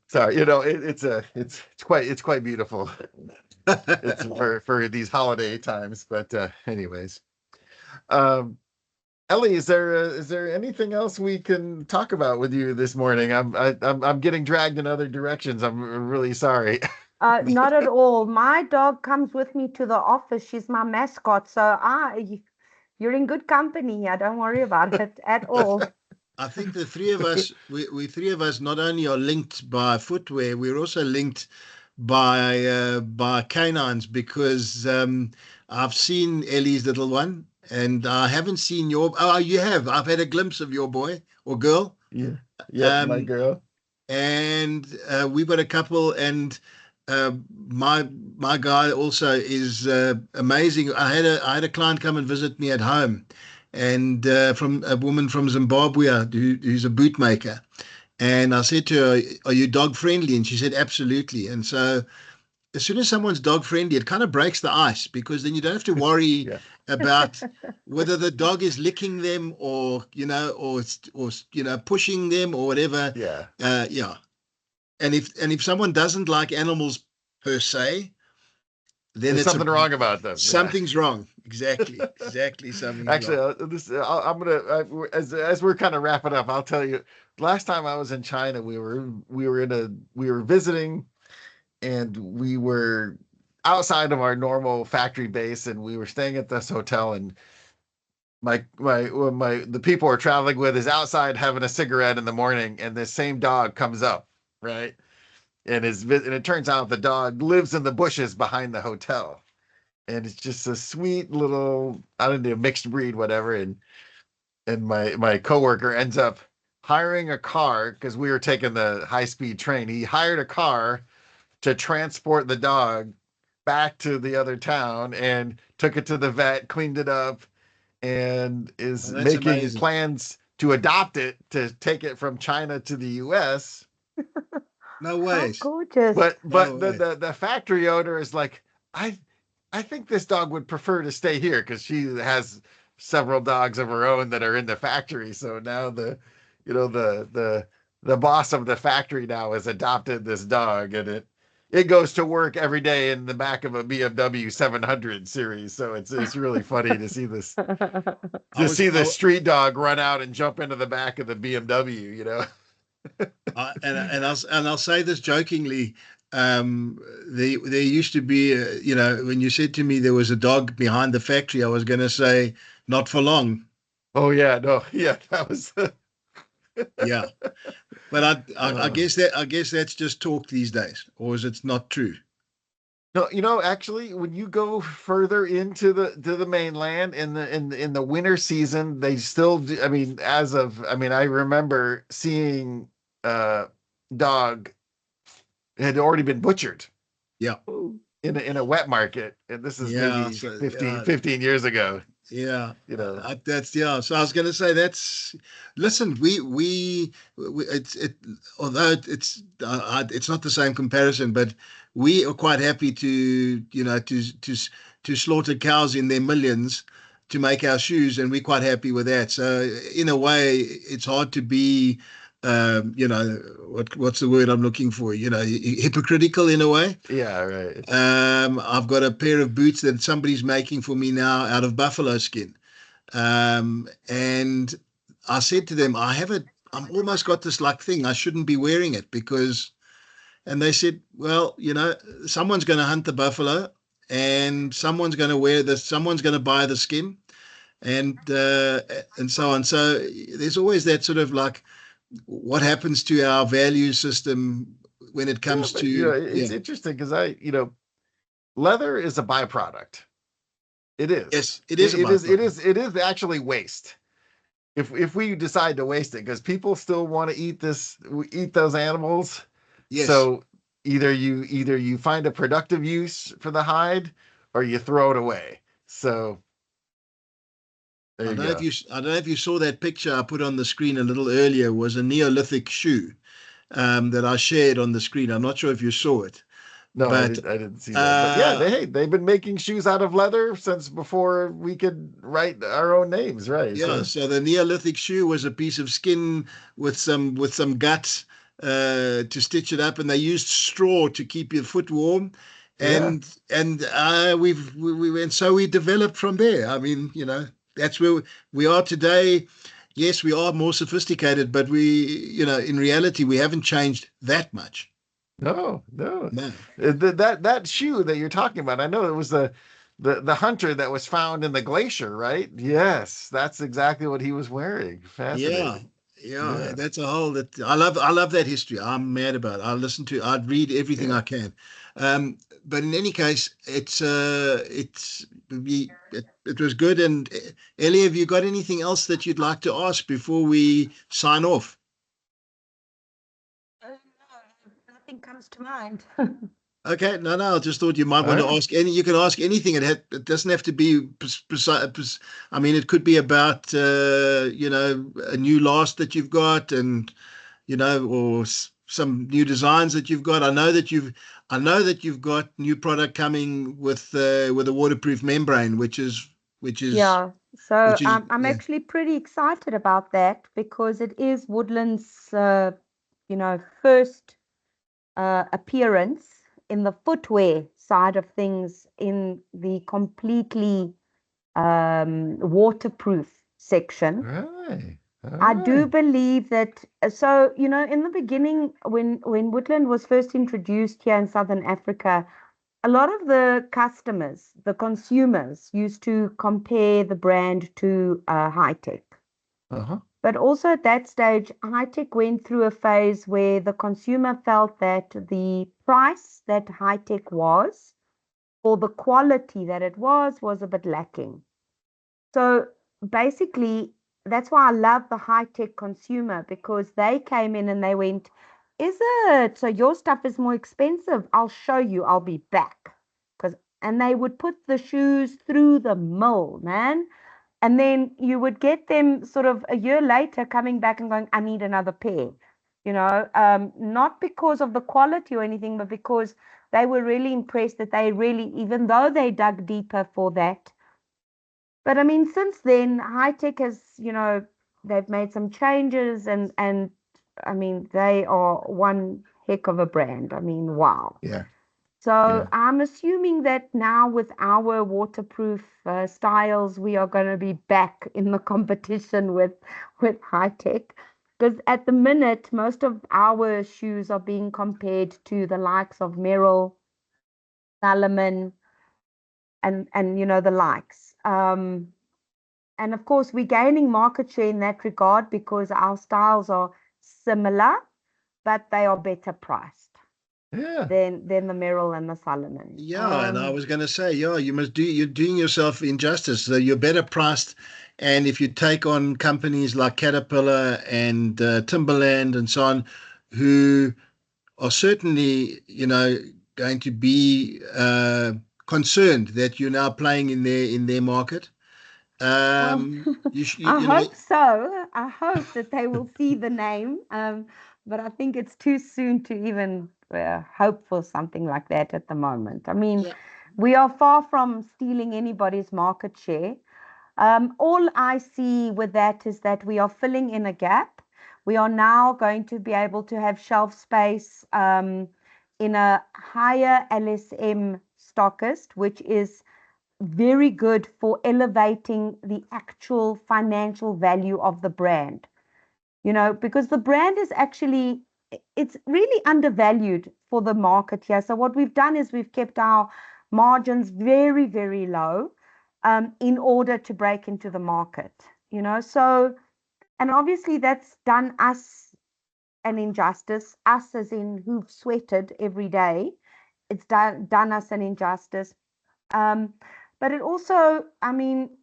Sorry, it's quite beautiful. It's for these holiday times, but anyways, Ellie, is there anything else we can talk about with you this morning? I'm getting dragged in other directions. I'm really sorry. Not at all. My dog comes with me to the office. She's my mascot, so you're in good company here. Don't worry about it at all. I think the three of us, we three of us, not only are linked by footwear, we're also linked by canines, because I've seen Ellie's little one, and I haven't seen your. Oh, you have. I've had a glimpse of your boy or girl. Yeah, my girl. And we've got a couple, and my guy also is amazing. I had a client come and visit me at home, and from a woman from Zimbabwe who's a bootmaker. And I said to her, "Are you dog friendly?" And she said, "Absolutely." And so as soon as someone's dog friendly, it kind of breaks the ice, because then you don't have to worry about whether the dog is licking them or pushing them or whatever. Yeah. And if someone doesn't like animals per se, then there's something wrong about them. Something's wrong. Exactly. Something. Actually, I'm gonna as we're kind of wrapping up, I'll tell you. Last time I was in China, we were visiting, and we were outside of our normal factory base, and we were staying at this hotel, and the people we're traveling with is outside having a cigarette in the morning, and this same dog comes up, right? And it turns out the dog lives in the bushes behind the hotel, and it's just a sweet little, I don't know, mixed breed, whatever. And my coworker ends up hiring a car, because we were taking the high-speed train. He hired a car to transport the dog back to the other town, and took it to the vet, cleaned it up, and is making amazing plans to adopt it, to take it from China to the US. No way. Gorgeous. But the factory owner is like, I think this dog would prefer to stay here, because she has several dogs of her own that are in the factory. So now the boss of the factory now has adopted this dog, and it goes to work every day in the back of a BMW 700 series. So it's really funny to see this the street dog run out and jump into the back of the BMW. And I'll say this jokingly. There used to be, when you said to me there was a dog behind the factory, I was going to say, not for long. Oh yeah, no, yeah, that was. Yeah, but I guess that's just talk these days, or is it not true? No, actually, when you go further into the mainland in the winter season, they still do. I mean, I remember seeing dog had already been butchered. Yeah. In a wet market, and this is maybe 15 years ago. Yeah, that's So I was going to say listen, although it's not the same comparison, but we are quite happy to slaughter cows in their millions, to make our shoes, and we're quite happy with that. So in a way, it's hard to be, what's the word I'm looking for? Hypocritical in a way. Yeah, right. I've got a pair of boots that somebody's making for me now out of buffalo skin. And I said to them, I'm almost got this like thing. I shouldn't be wearing it because, and they said, well, someone's going to hunt the buffalo and someone's going to wear this, someone's going to buy the skin and so on. So there's always that sort of like, what happens to our value system when it comes but, to, it's interesting because leather is a byproduct. It is. Yes, it is. It is actually waste. If we decide to waste it, because people still want to eat those animals. Yes. So either you find a productive use for the hide or you throw it away. So I don't know if you saw that picture I put on the screen a little earlier. Was a Neolithic shoe that I shared on the screen. I'm not sure if you saw it. No, but I didn't see that. But yeah, they've been making shoes out of leather since before we could write our own names, right? Yeah. So the Neolithic shoe was a piece of skin with some guts to stitch it up, and they used straw to keep your foot warm. And so we developed from there. I mean, that's where we are today. Yes, we are more sophisticated, but in reality, we haven't changed that much. No. That shoe that you're talking about, I know it was the hunter that was found in the glacier, right? Yes, that's exactly what he was wearing. Fascinating. Yeah. That's a whole that I love that history. I'm mad about it. I'd read everything I can. But in any case, it was good. And Ellie, have you got anything else that you'd like to ask before we sign off? No, nothing comes to mind. Okay, no, I just thought you might want to ask you can ask anything. It doesn't have to be precise. I mean, it could be about a new last that you've got, and or some new designs that you've got. I know that you've got new product coming with a waterproof membrane, which is Yeah. So I'm yeah. actually pretty excited about that because it is Woodland's first appearance in the footwear side of things in the completely waterproof section. Right. I do believe that, so, in the beginning, when Woodland was first introduced here in Southern Africa, a lot of the customers, the consumers, used to compare the brand to Hi-Tech. Uh-huh. But also at that stage, Hi-Tech went through a phase where the consumer felt that the price that Hi-Tech was, or the quality that it was a bit lacking. So basically, that's why I love the Hi-Tech consumer, because they came in and they went, is it? So your stuff is more expensive. I'll show you. I'll be back. And they would put the shoes through the mill, man. And then you would get them sort of a year later coming back and going, I need another pair. Not because of the quality or anything, but because they were really impressed that they really, even though they dug deeper for that. But I mean, since then, Hi-Tech has, they've made some changes, and I mean, they are one heck of a brand. I mean, wow. Yeah. So I'm assuming that now with our waterproof styles, we are going to be back in the competition with Hi-Tech. Because at the minute, most of our shoes are being compared to the likes of Merrell, Salomon, and the likes. And of course, we're gaining market share in that regard because our styles are similar, but they are better priced than the Merrell and the Salomon. Yeah, and I was going to say, you're doing yourself injustice. So you're better priced, and if you take on companies like Caterpillar and Timberland and so on, who are certainly, going to be concerned that you're now playing in their market. I hope so. I hope that they will see the name. But I think it's too soon to even hope for something like that at the moment. I mean, we are far from stealing anybody's market share. All I see with that is that we are filling in a gap. We are now going to be able to have shelf space in a higher LSM stockist, which is very good for elevating the actual financial value of the brand. Because the brand is actually, it's really undervalued for the market here. So what we've done is we've kept our margins very, very low in order to break into the market. So, and obviously that's done us an injustice, us as in who've sweated every day. It's done us an injustice. Um, but it also,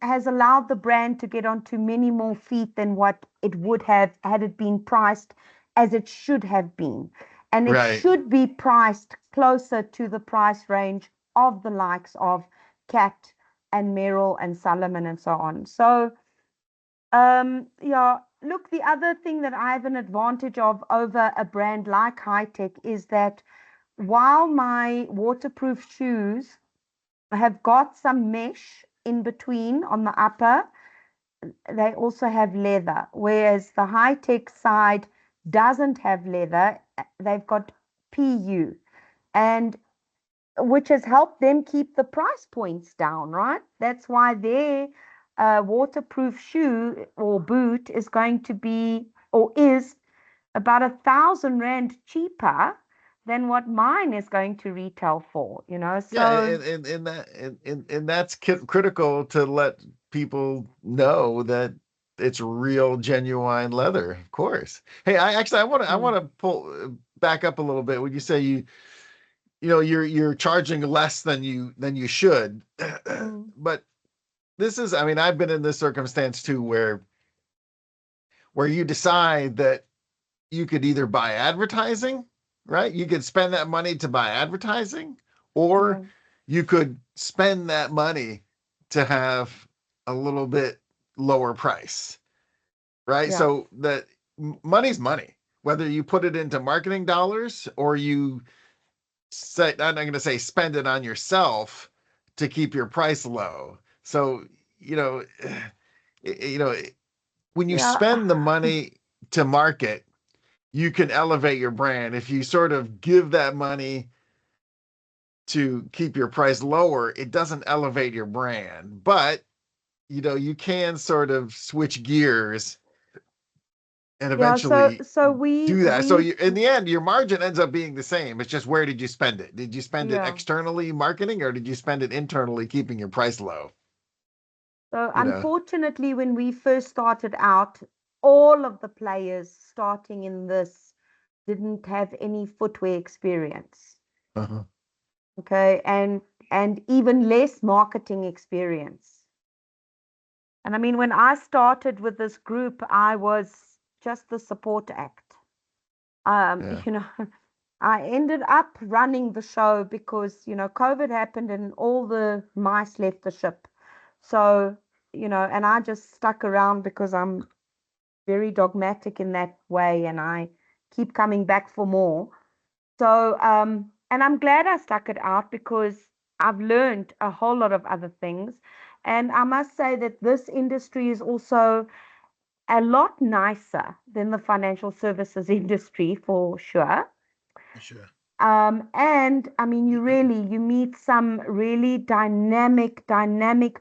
has allowed the brand to get onto many more feet than what it would have had it been priced as it should have been. And it Right. should be priced closer to the price range of the likes of Cat and Merrill and Solomon and so on. So, yeah, look, the other thing that I have an advantage of over a brand like High Tech is that while my waterproof shoes have got some mesh in between on the upper, they also have leather, whereas the High Tech side doesn't have leather. They've got PU, and which has helped them keep the price points down, right? That's why their waterproof shoe or boot is going to be, or is, about 1,000 rand cheaper than what mine is going to retail for, Yeah, so and that's critical to let people know that it's real, genuine leather. Of course. Hey, I want to pull back up a little bit when you say you're charging less than you should, but this is, I mean, I've been in this circumstance too, where you decide that you could either buy advertising, right? You could spend that money to buy advertising, or yeah. you could spend that money to have a little bit lower price, right? Yeah. So that money's money, whether you put it into marketing dollars or you say, I'm not going to say spend it on yourself to keep your price low. So, you know, you know, when you Yeah. spend the money to market, you can elevate your brand. If you sort of give that money to keep your price lower, it doesn't elevate your brand. But, you can sort of switch gears and Yeah. So eventually so we do that. So we in the end, your margin ends up being the same. It's just, where did you spend it? Did you spend it yeah. externally marketing, or did you spend it internally keeping your price low? So You know? unfortunately, when we first started out, all of the players starting in this didn't have any footwear experience. Uh-huh. Okay, and even less marketing experience. And when I started with this group, I was just the support act. Yeah. I ended up running the show because, COVID happened and all the mice left the ship. So, and I just stuck around because I'm very dogmatic in that way and I keep coming back for more. So, and I'm glad I stuck it out because I've learned a whole lot of other things. And I must say that this industry is also a lot nicer than the financial services industry for sure. Sure. And you meet some really dynamic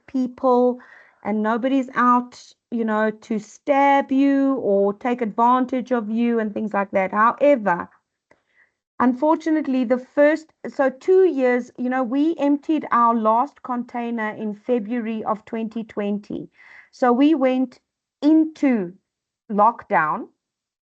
people, and nobody's out, to stab you or take advantage of you and things like that. However, unfortunately, so 2 years, we emptied our last container in February of 2020. So we went into lockdown.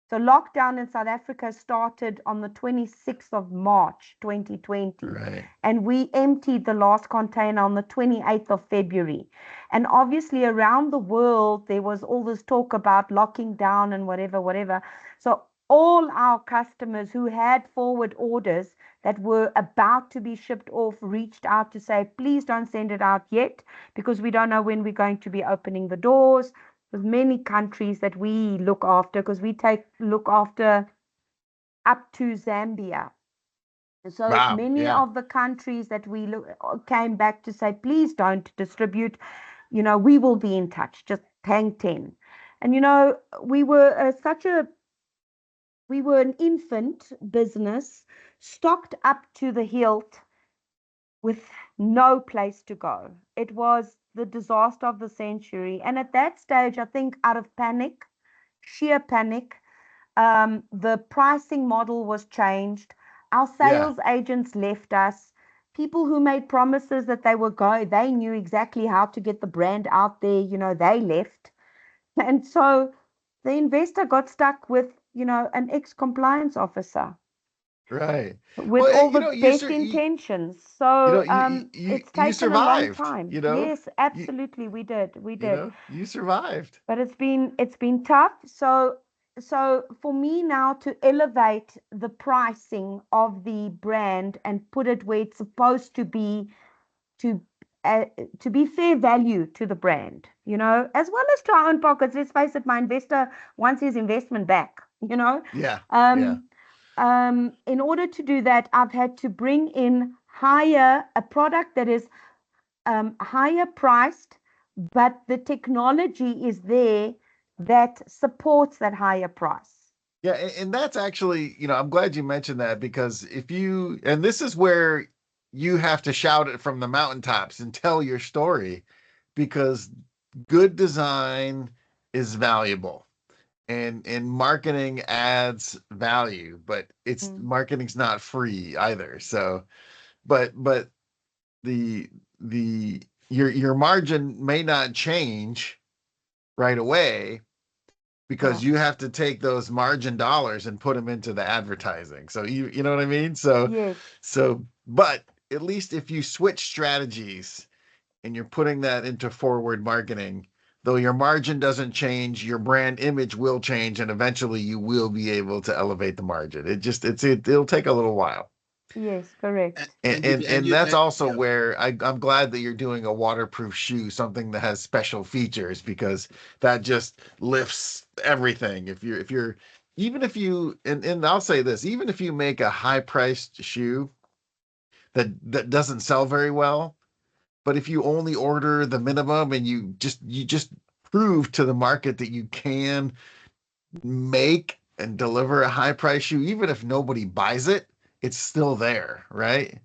So lockdown in South Africa started on the 26th of March 2020, Right. and we emptied the last container on the 28th of February. And obviously around the world there was all this talk about locking down and whatever. So all our customers who had forward orders that were about to be shipped off reached out to say, please don't send it out yet because we don't know when we're going to be opening the doors. There's many countries that we look after because we look after up to Zambia. So Wow. many Yeah. of the countries that we came back to say, please don't distribute. we will be in touch. Just hang 10. And, we were we were an infant business, stocked up to the hilt with no place to go. It was the disaster of the century. And at that stage, I think out of panic, sheer panic, the pricing model was changed. Our Yeah. sales agents left us. People who made promises that they knew exactly how to get the brand out there, they left. And so the investor got stuck with, an ex-compliance officer Right. with Well, all the best intentions. So it's you taken a long survived, time. Yes, you, absolutely, we did. We did. you survived. But it's been tough. So for me now to elevate the pricing of the brand and put it where it's supposed to be, to uh, to be fair value to the brand, as well as to our own pockets. Let's face it, my investor wants his investment back. Yeah. Yeah. Um, in order to do that, I've had to bring in a product that is higher priced, but the technology is there that supports that higher price. Yeah, and that's actually, I'm glad you mentioned that, because and this is where you have to shout it from the mountaintops and tell your story, because good design is valuable, and marketing adds value, but Mm. marketing's not free either. So, but the your margin may not change right away, Yeah. because you have to take those margin dollars and put them into the advertising. So you know what I mean? So Yes. but at least if you switch strategies and you're putting that into forward marketing, though your margin doesn't change, your brand image will change, and eventually you will be able to elevate the margin. It'll take a little while. Yes. Correct. And that's also where I'm glad that you're doing a waterproof shoe, something that has special features, because that just lifts everything. If you're even if you and I'll say this, even if you make a high priced shoe that doesn't sell very well, but if you only order the minimum and you just prove to the market that you can make and deliver a high price shoe, even if nobody buys it, it's still there, right?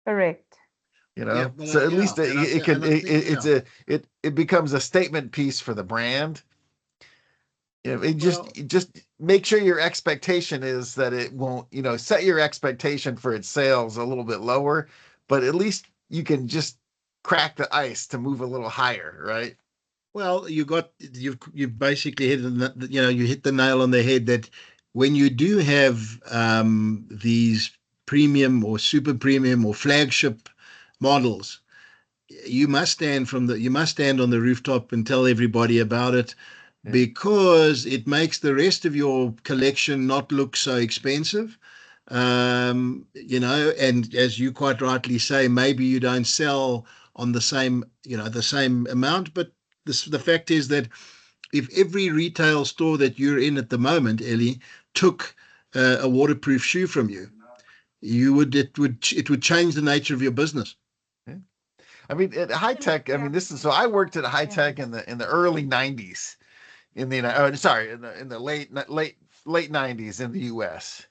Correct. Yeah, So but at least it can and I think it becomes a statement piece for the brand. It well, just make sure your expectation is that it won't, set your expectation for its sales a little bit lower, but at least you can just crack the ice to move a little higher, right? well, you basically you hit the nail on the head that when you do have these premium or super premium or flagship models, you must stand on the rooftop and tell everybody about it, Yeah. because it makes the rest of your collection not look so expensive. And as you quite rightly say, maybe you don't sell on the same amount, but the fact is that if every retail store that you're in at the moment, Ellie, took a waterproof shoe from you, it would change the nature of your business. Yeah. I mean, at high tech. I mean, this is so. I worked at high tech in the early '90s in the sorry, in the late '90s in the U.S.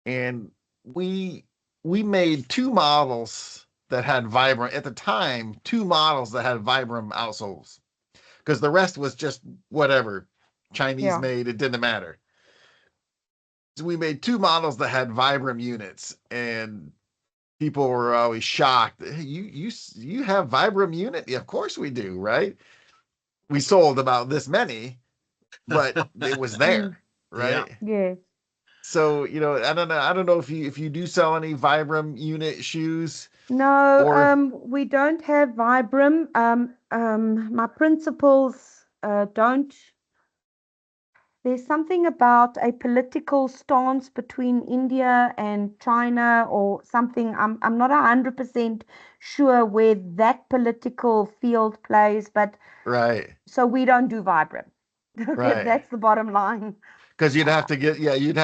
And we made two models that had Vibram at the time, two models that had Vibram outsoles, because the rest was just whatever Chinese Yeah. made. It didn't matter. So we made two models that had Vibram units, and people were always shocked. Hey, you have Vibram unit? Yeah, of course we do, right? We sold about this many, but it was Mm. there, Yeah. right? Yes. So, I don't know if you do sell any Vibram unit shoes, No, or we don't have Vibram. My principals don't. There's something about a political stance between India and China or something. I'm not 100% sure where that political field plays, but right, so we don't do Vibram. Okay, right. that's the bottom line. Because Uh, you'd have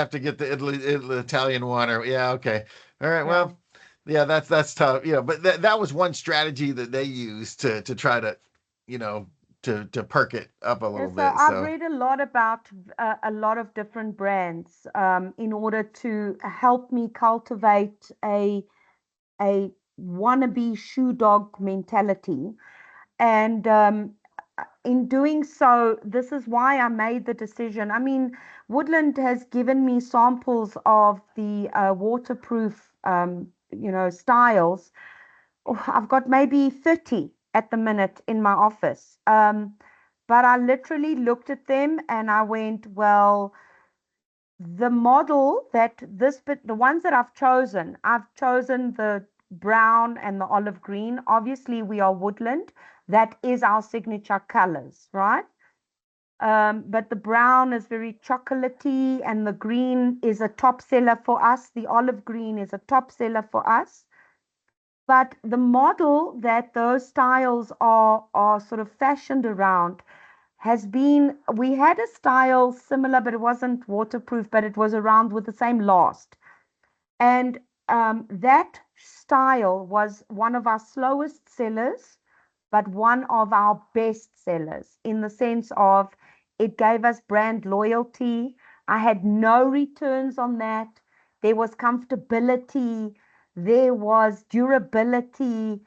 to get the Italian one, or yeah, okay. All right, yeah. well, yeah, that's tough. But that was one strategy that they used to try to to perk it up a little So bit. I've So read a lot about a lot of different brands in order to help me cultivate a wannabe shoe dog mentality. And in doing so, this is why I made the decision. I mean, Woodland has given me samples of the waterproof, styles. Oh, I've got maybe 30 at the minute in my office. But I literally looked at them and I went, well, the model that but the ones that I've chosen the brown and the olive green. Obviously, we are Woodland. That is our signature colors, right? But the brown is very chocolatey and the green is a top seller for us. The olive green is a top seller for us. But the model that those styles are sort of fashioned around has been, we had a style similar, but it wasn't waterproof, but it was around with the same last. And that style was one of our slowest sellers, but one of our best sellers in the sense of it gave us brand loyalty. I had no returns on that. There was comfortability, there was durability.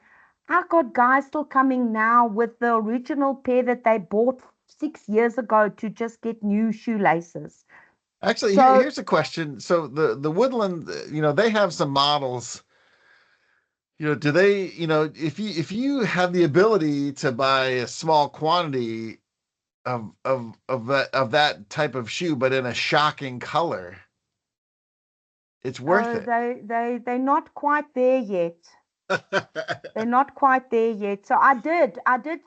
I got guys still coming now with the original pair that they bought 6 years ago to just get new shoelaces. actually, So, here's a question. So the Woodland, they have some models. Do they, if you have the ability to buy a small quantity of that type of shoe, but in a shocking color, it's worth it. they're not quite there yet. They're not quite there yet. So I did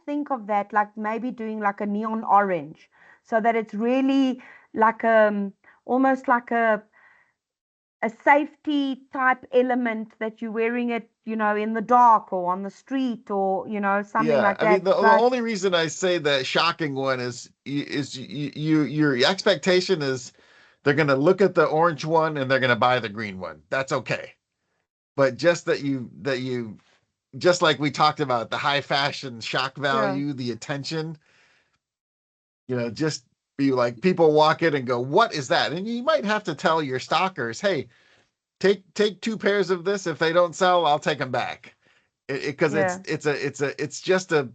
think of that, like maybe doing like a neon orange, so that it's really like almost like a safety type element that you're wearing it, in the dark or on the street or, something Yeah, like I mean that. the But only reason I say that shocking one is your expectation is they're gonna look at the orange one and they're gonna buy the green one. That's okay. But just that you just like we talked about the high fashion shock yeah, value, the attention, just be like people walk in and go, "What is that?" And you might have to tell your stockers, "Hey, take two pairs of this. If they don't sell, I'll take them back." Because yeah. it's just a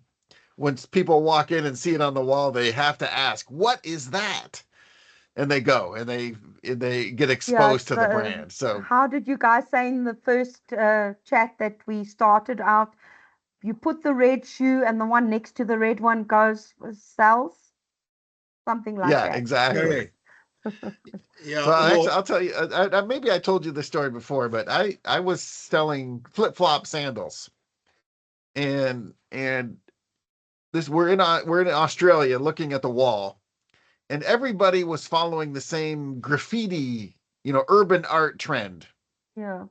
when people walk in and see it on the wall, they have to ask, "What is that?" And they go and they get Yeah, exposed it's to the brand. So how did you guys say in the first chat that we started out? You put the red shoe and the one next to the red one goes sells, something like yeah, that. Yes. exactly. Correct. Yeah. So actually, Well, I'll tell you. Maybe I told you this story before, but I was selling flip flop sandals, and this we're in Australia looking at the wall, and everybody was following the same graffiti, urban art trend, Yeah.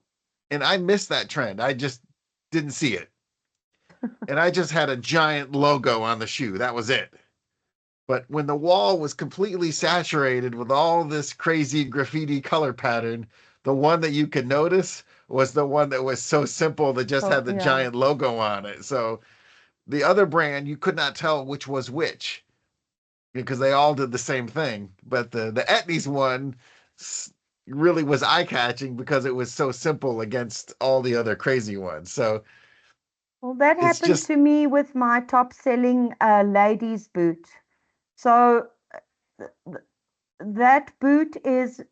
and I missed that trend. I just didn't see it, and I just had a giant logo on the shoe. That was it. But when the wall was completely saturated with all this crazy graffiti color pattern, the one that you could notice was the one that was so simple that just So had the yeah. giant logo on it. So the other brand, you could not tell which was which because they all did the same thing. But the Etnies one really was eye catching because it was so simple against all the other crazy ones. So Well, that it's happened just to me with my top selling ladies boot. So that boot it's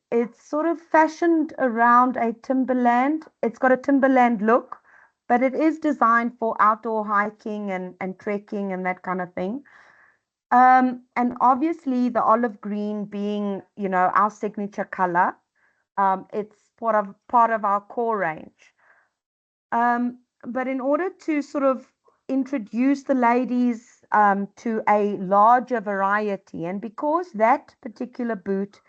sort of fashioned around a Timberland. It's got a Timberland look, but it is designed for outdoor hiking and trekking and that kind of thing. And obviously the olive green being, our signature color. It's part of our core range. But in order to sort of introduce the ladies to a larger variety, and because that particular boot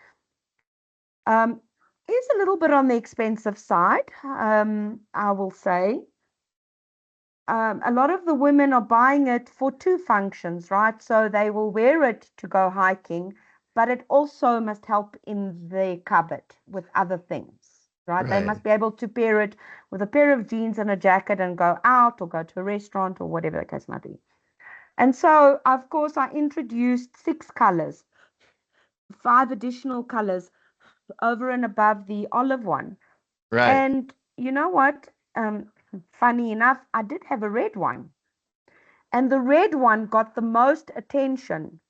um, is a little bit on the expensive side, I will say. A lot of the women are buying it for two functions, right? So they will wear it to go hiking, but it also must help in the cupboard with other things, right? They right. must be able to pair it with a pair of jeans and a jacket and go out or go to a restaurant or whatever the case might be. And so, of course, I introduced 6 colors, 5 additional colors over and above the olive one. Right. And you know what? Funny enough, I did have a red one. And the red one got the most attention.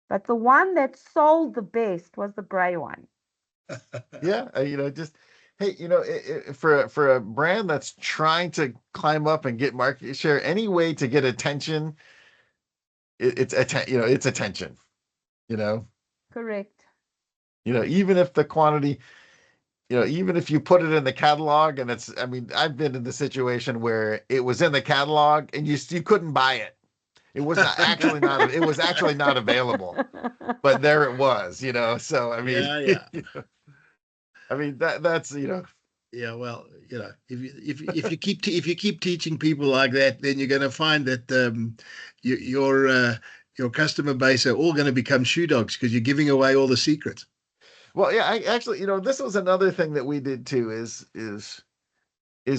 But the one that sold the best was the gray one. Yeah, just hey, for a brand that's trying to climb up and get market share, any way to get attention, it's attention. You know, Correct. even if the quantity, even if you put it in the catalog and I mean, I've been in the situation where it was in the catalog and you couldn't buy it. It was it was actually not available, but there it was. So I mean, Yeah. I mean that's Yeah, well, if you keep teaching people like that, then you're going to find that you, your customer base are all going to become shoe dogs because you're giving away all the secrets. Well, yeah, I actually, this was another thing that we did too. Is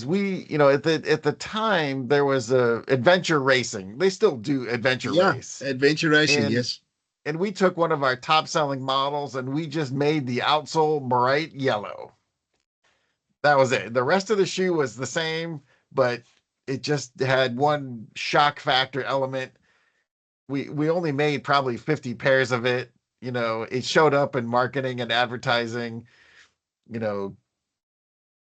we, at the time there was adventure racing. They still do adventure Yeah, race, adventure racing, and yes. we took one of our top selling models and we just made the outsole bright yellow. That was it. The rest of the shoe was the same, but it just had one shock factor element. We only made probably 50 pairs of it. It showed up in marketing and advertising. You know,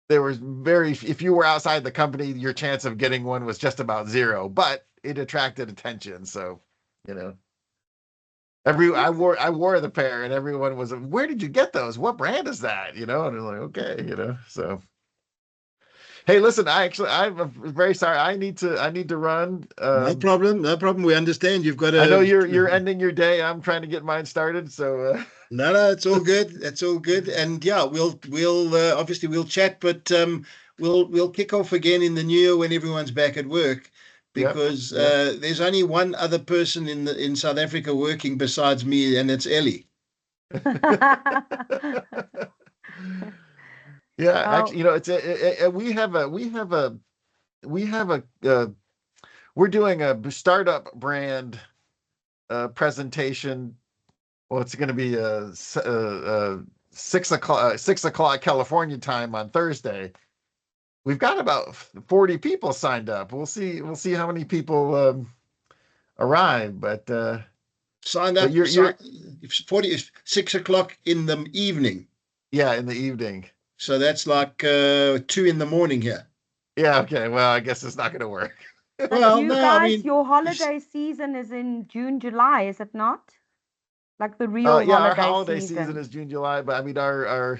there was if you were outside the company, your chance of getting one was just about zero, but it attracted attention. So, you know, I wore the pair and everyone was, where did you get those? What brand is that? And they're like, okay, so. Hey, listen, I'm very sorry. I need to run. No problem, no problem. We understand you've got I know to. you're ending your day. I'm trying to get mine started. So, No, it's all good. That's all good. And yeah, we'll obviously we'll chat, but we'll kick off again in the new year when everyone's back at work, yep. because there's only one other person in South Africa working besides me, and it's Ellie. Yeah, Oh, actually, we have a we're doing a startup brand presentation. Well, it's going to be 6 o'clock California time on Thursday. We've got about 40 people signed up. We'll see how many people arrive, but Signed up. you're 6 o'clock in the evening. yeah, in the evening. So that's like 2 in the morning here. Yeah, okay. Well, I guess it's not going to work. but Well, you no, I guys, mean, your holiday season is in June, July, is it not? Like the real Yeah, our holiday holiday season season. is June, July, but I mean our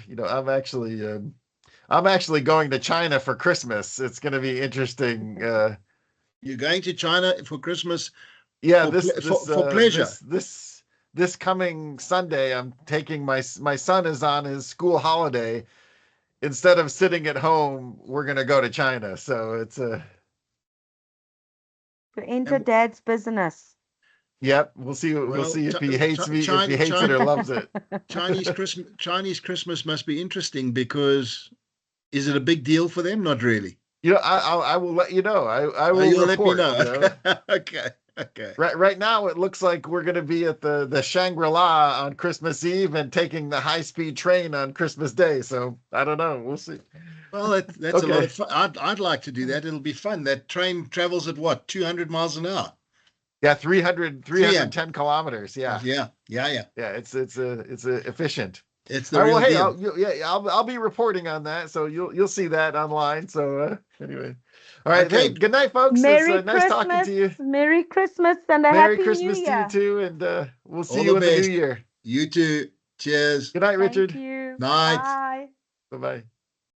I'm actually going to China for Christmas. It's going to be interesting. you're going to China for Christmas Yeah, for for pleasure. this coming Sunday, I'm taking my son is on his school holiday. Instead of sitting at home, we're going to go to China. So it's To enter And dad's business. yep. We'll well, see if he hates me, if he hates it or loves it. Chinese Christmas must be interesting because is it a big deal for them? Not really. I will let you know. I will You'll report. let me know. Okay. Okay. Right now, it looks like we're going to be at the Shangri-La on Christmas Eve and taking the high-speed train on Christmas Day. So I don't know. We'll see. Well, that's a lot Okay. of fun. I'd like to do that. It'll be fun. That train travels at what, 200 miles an hour? Yeah, 310 300. kilometers. Yeah. Yeah. Yeah. It's efficient. It's the All right. Well, real hey, deal. I'll be reporting on that. So you'll see that online. So anyway. All right. Hey, Okay. good night, folks. Merry It's nice talking Christmas, to you. Merry Christmas, and a Merry Happy New Christmas to you Year. too. And we'll see All the you in the new best. year. You too. Cheers. Good night, Thank Richard. you. Night. Bye. Bye-bye.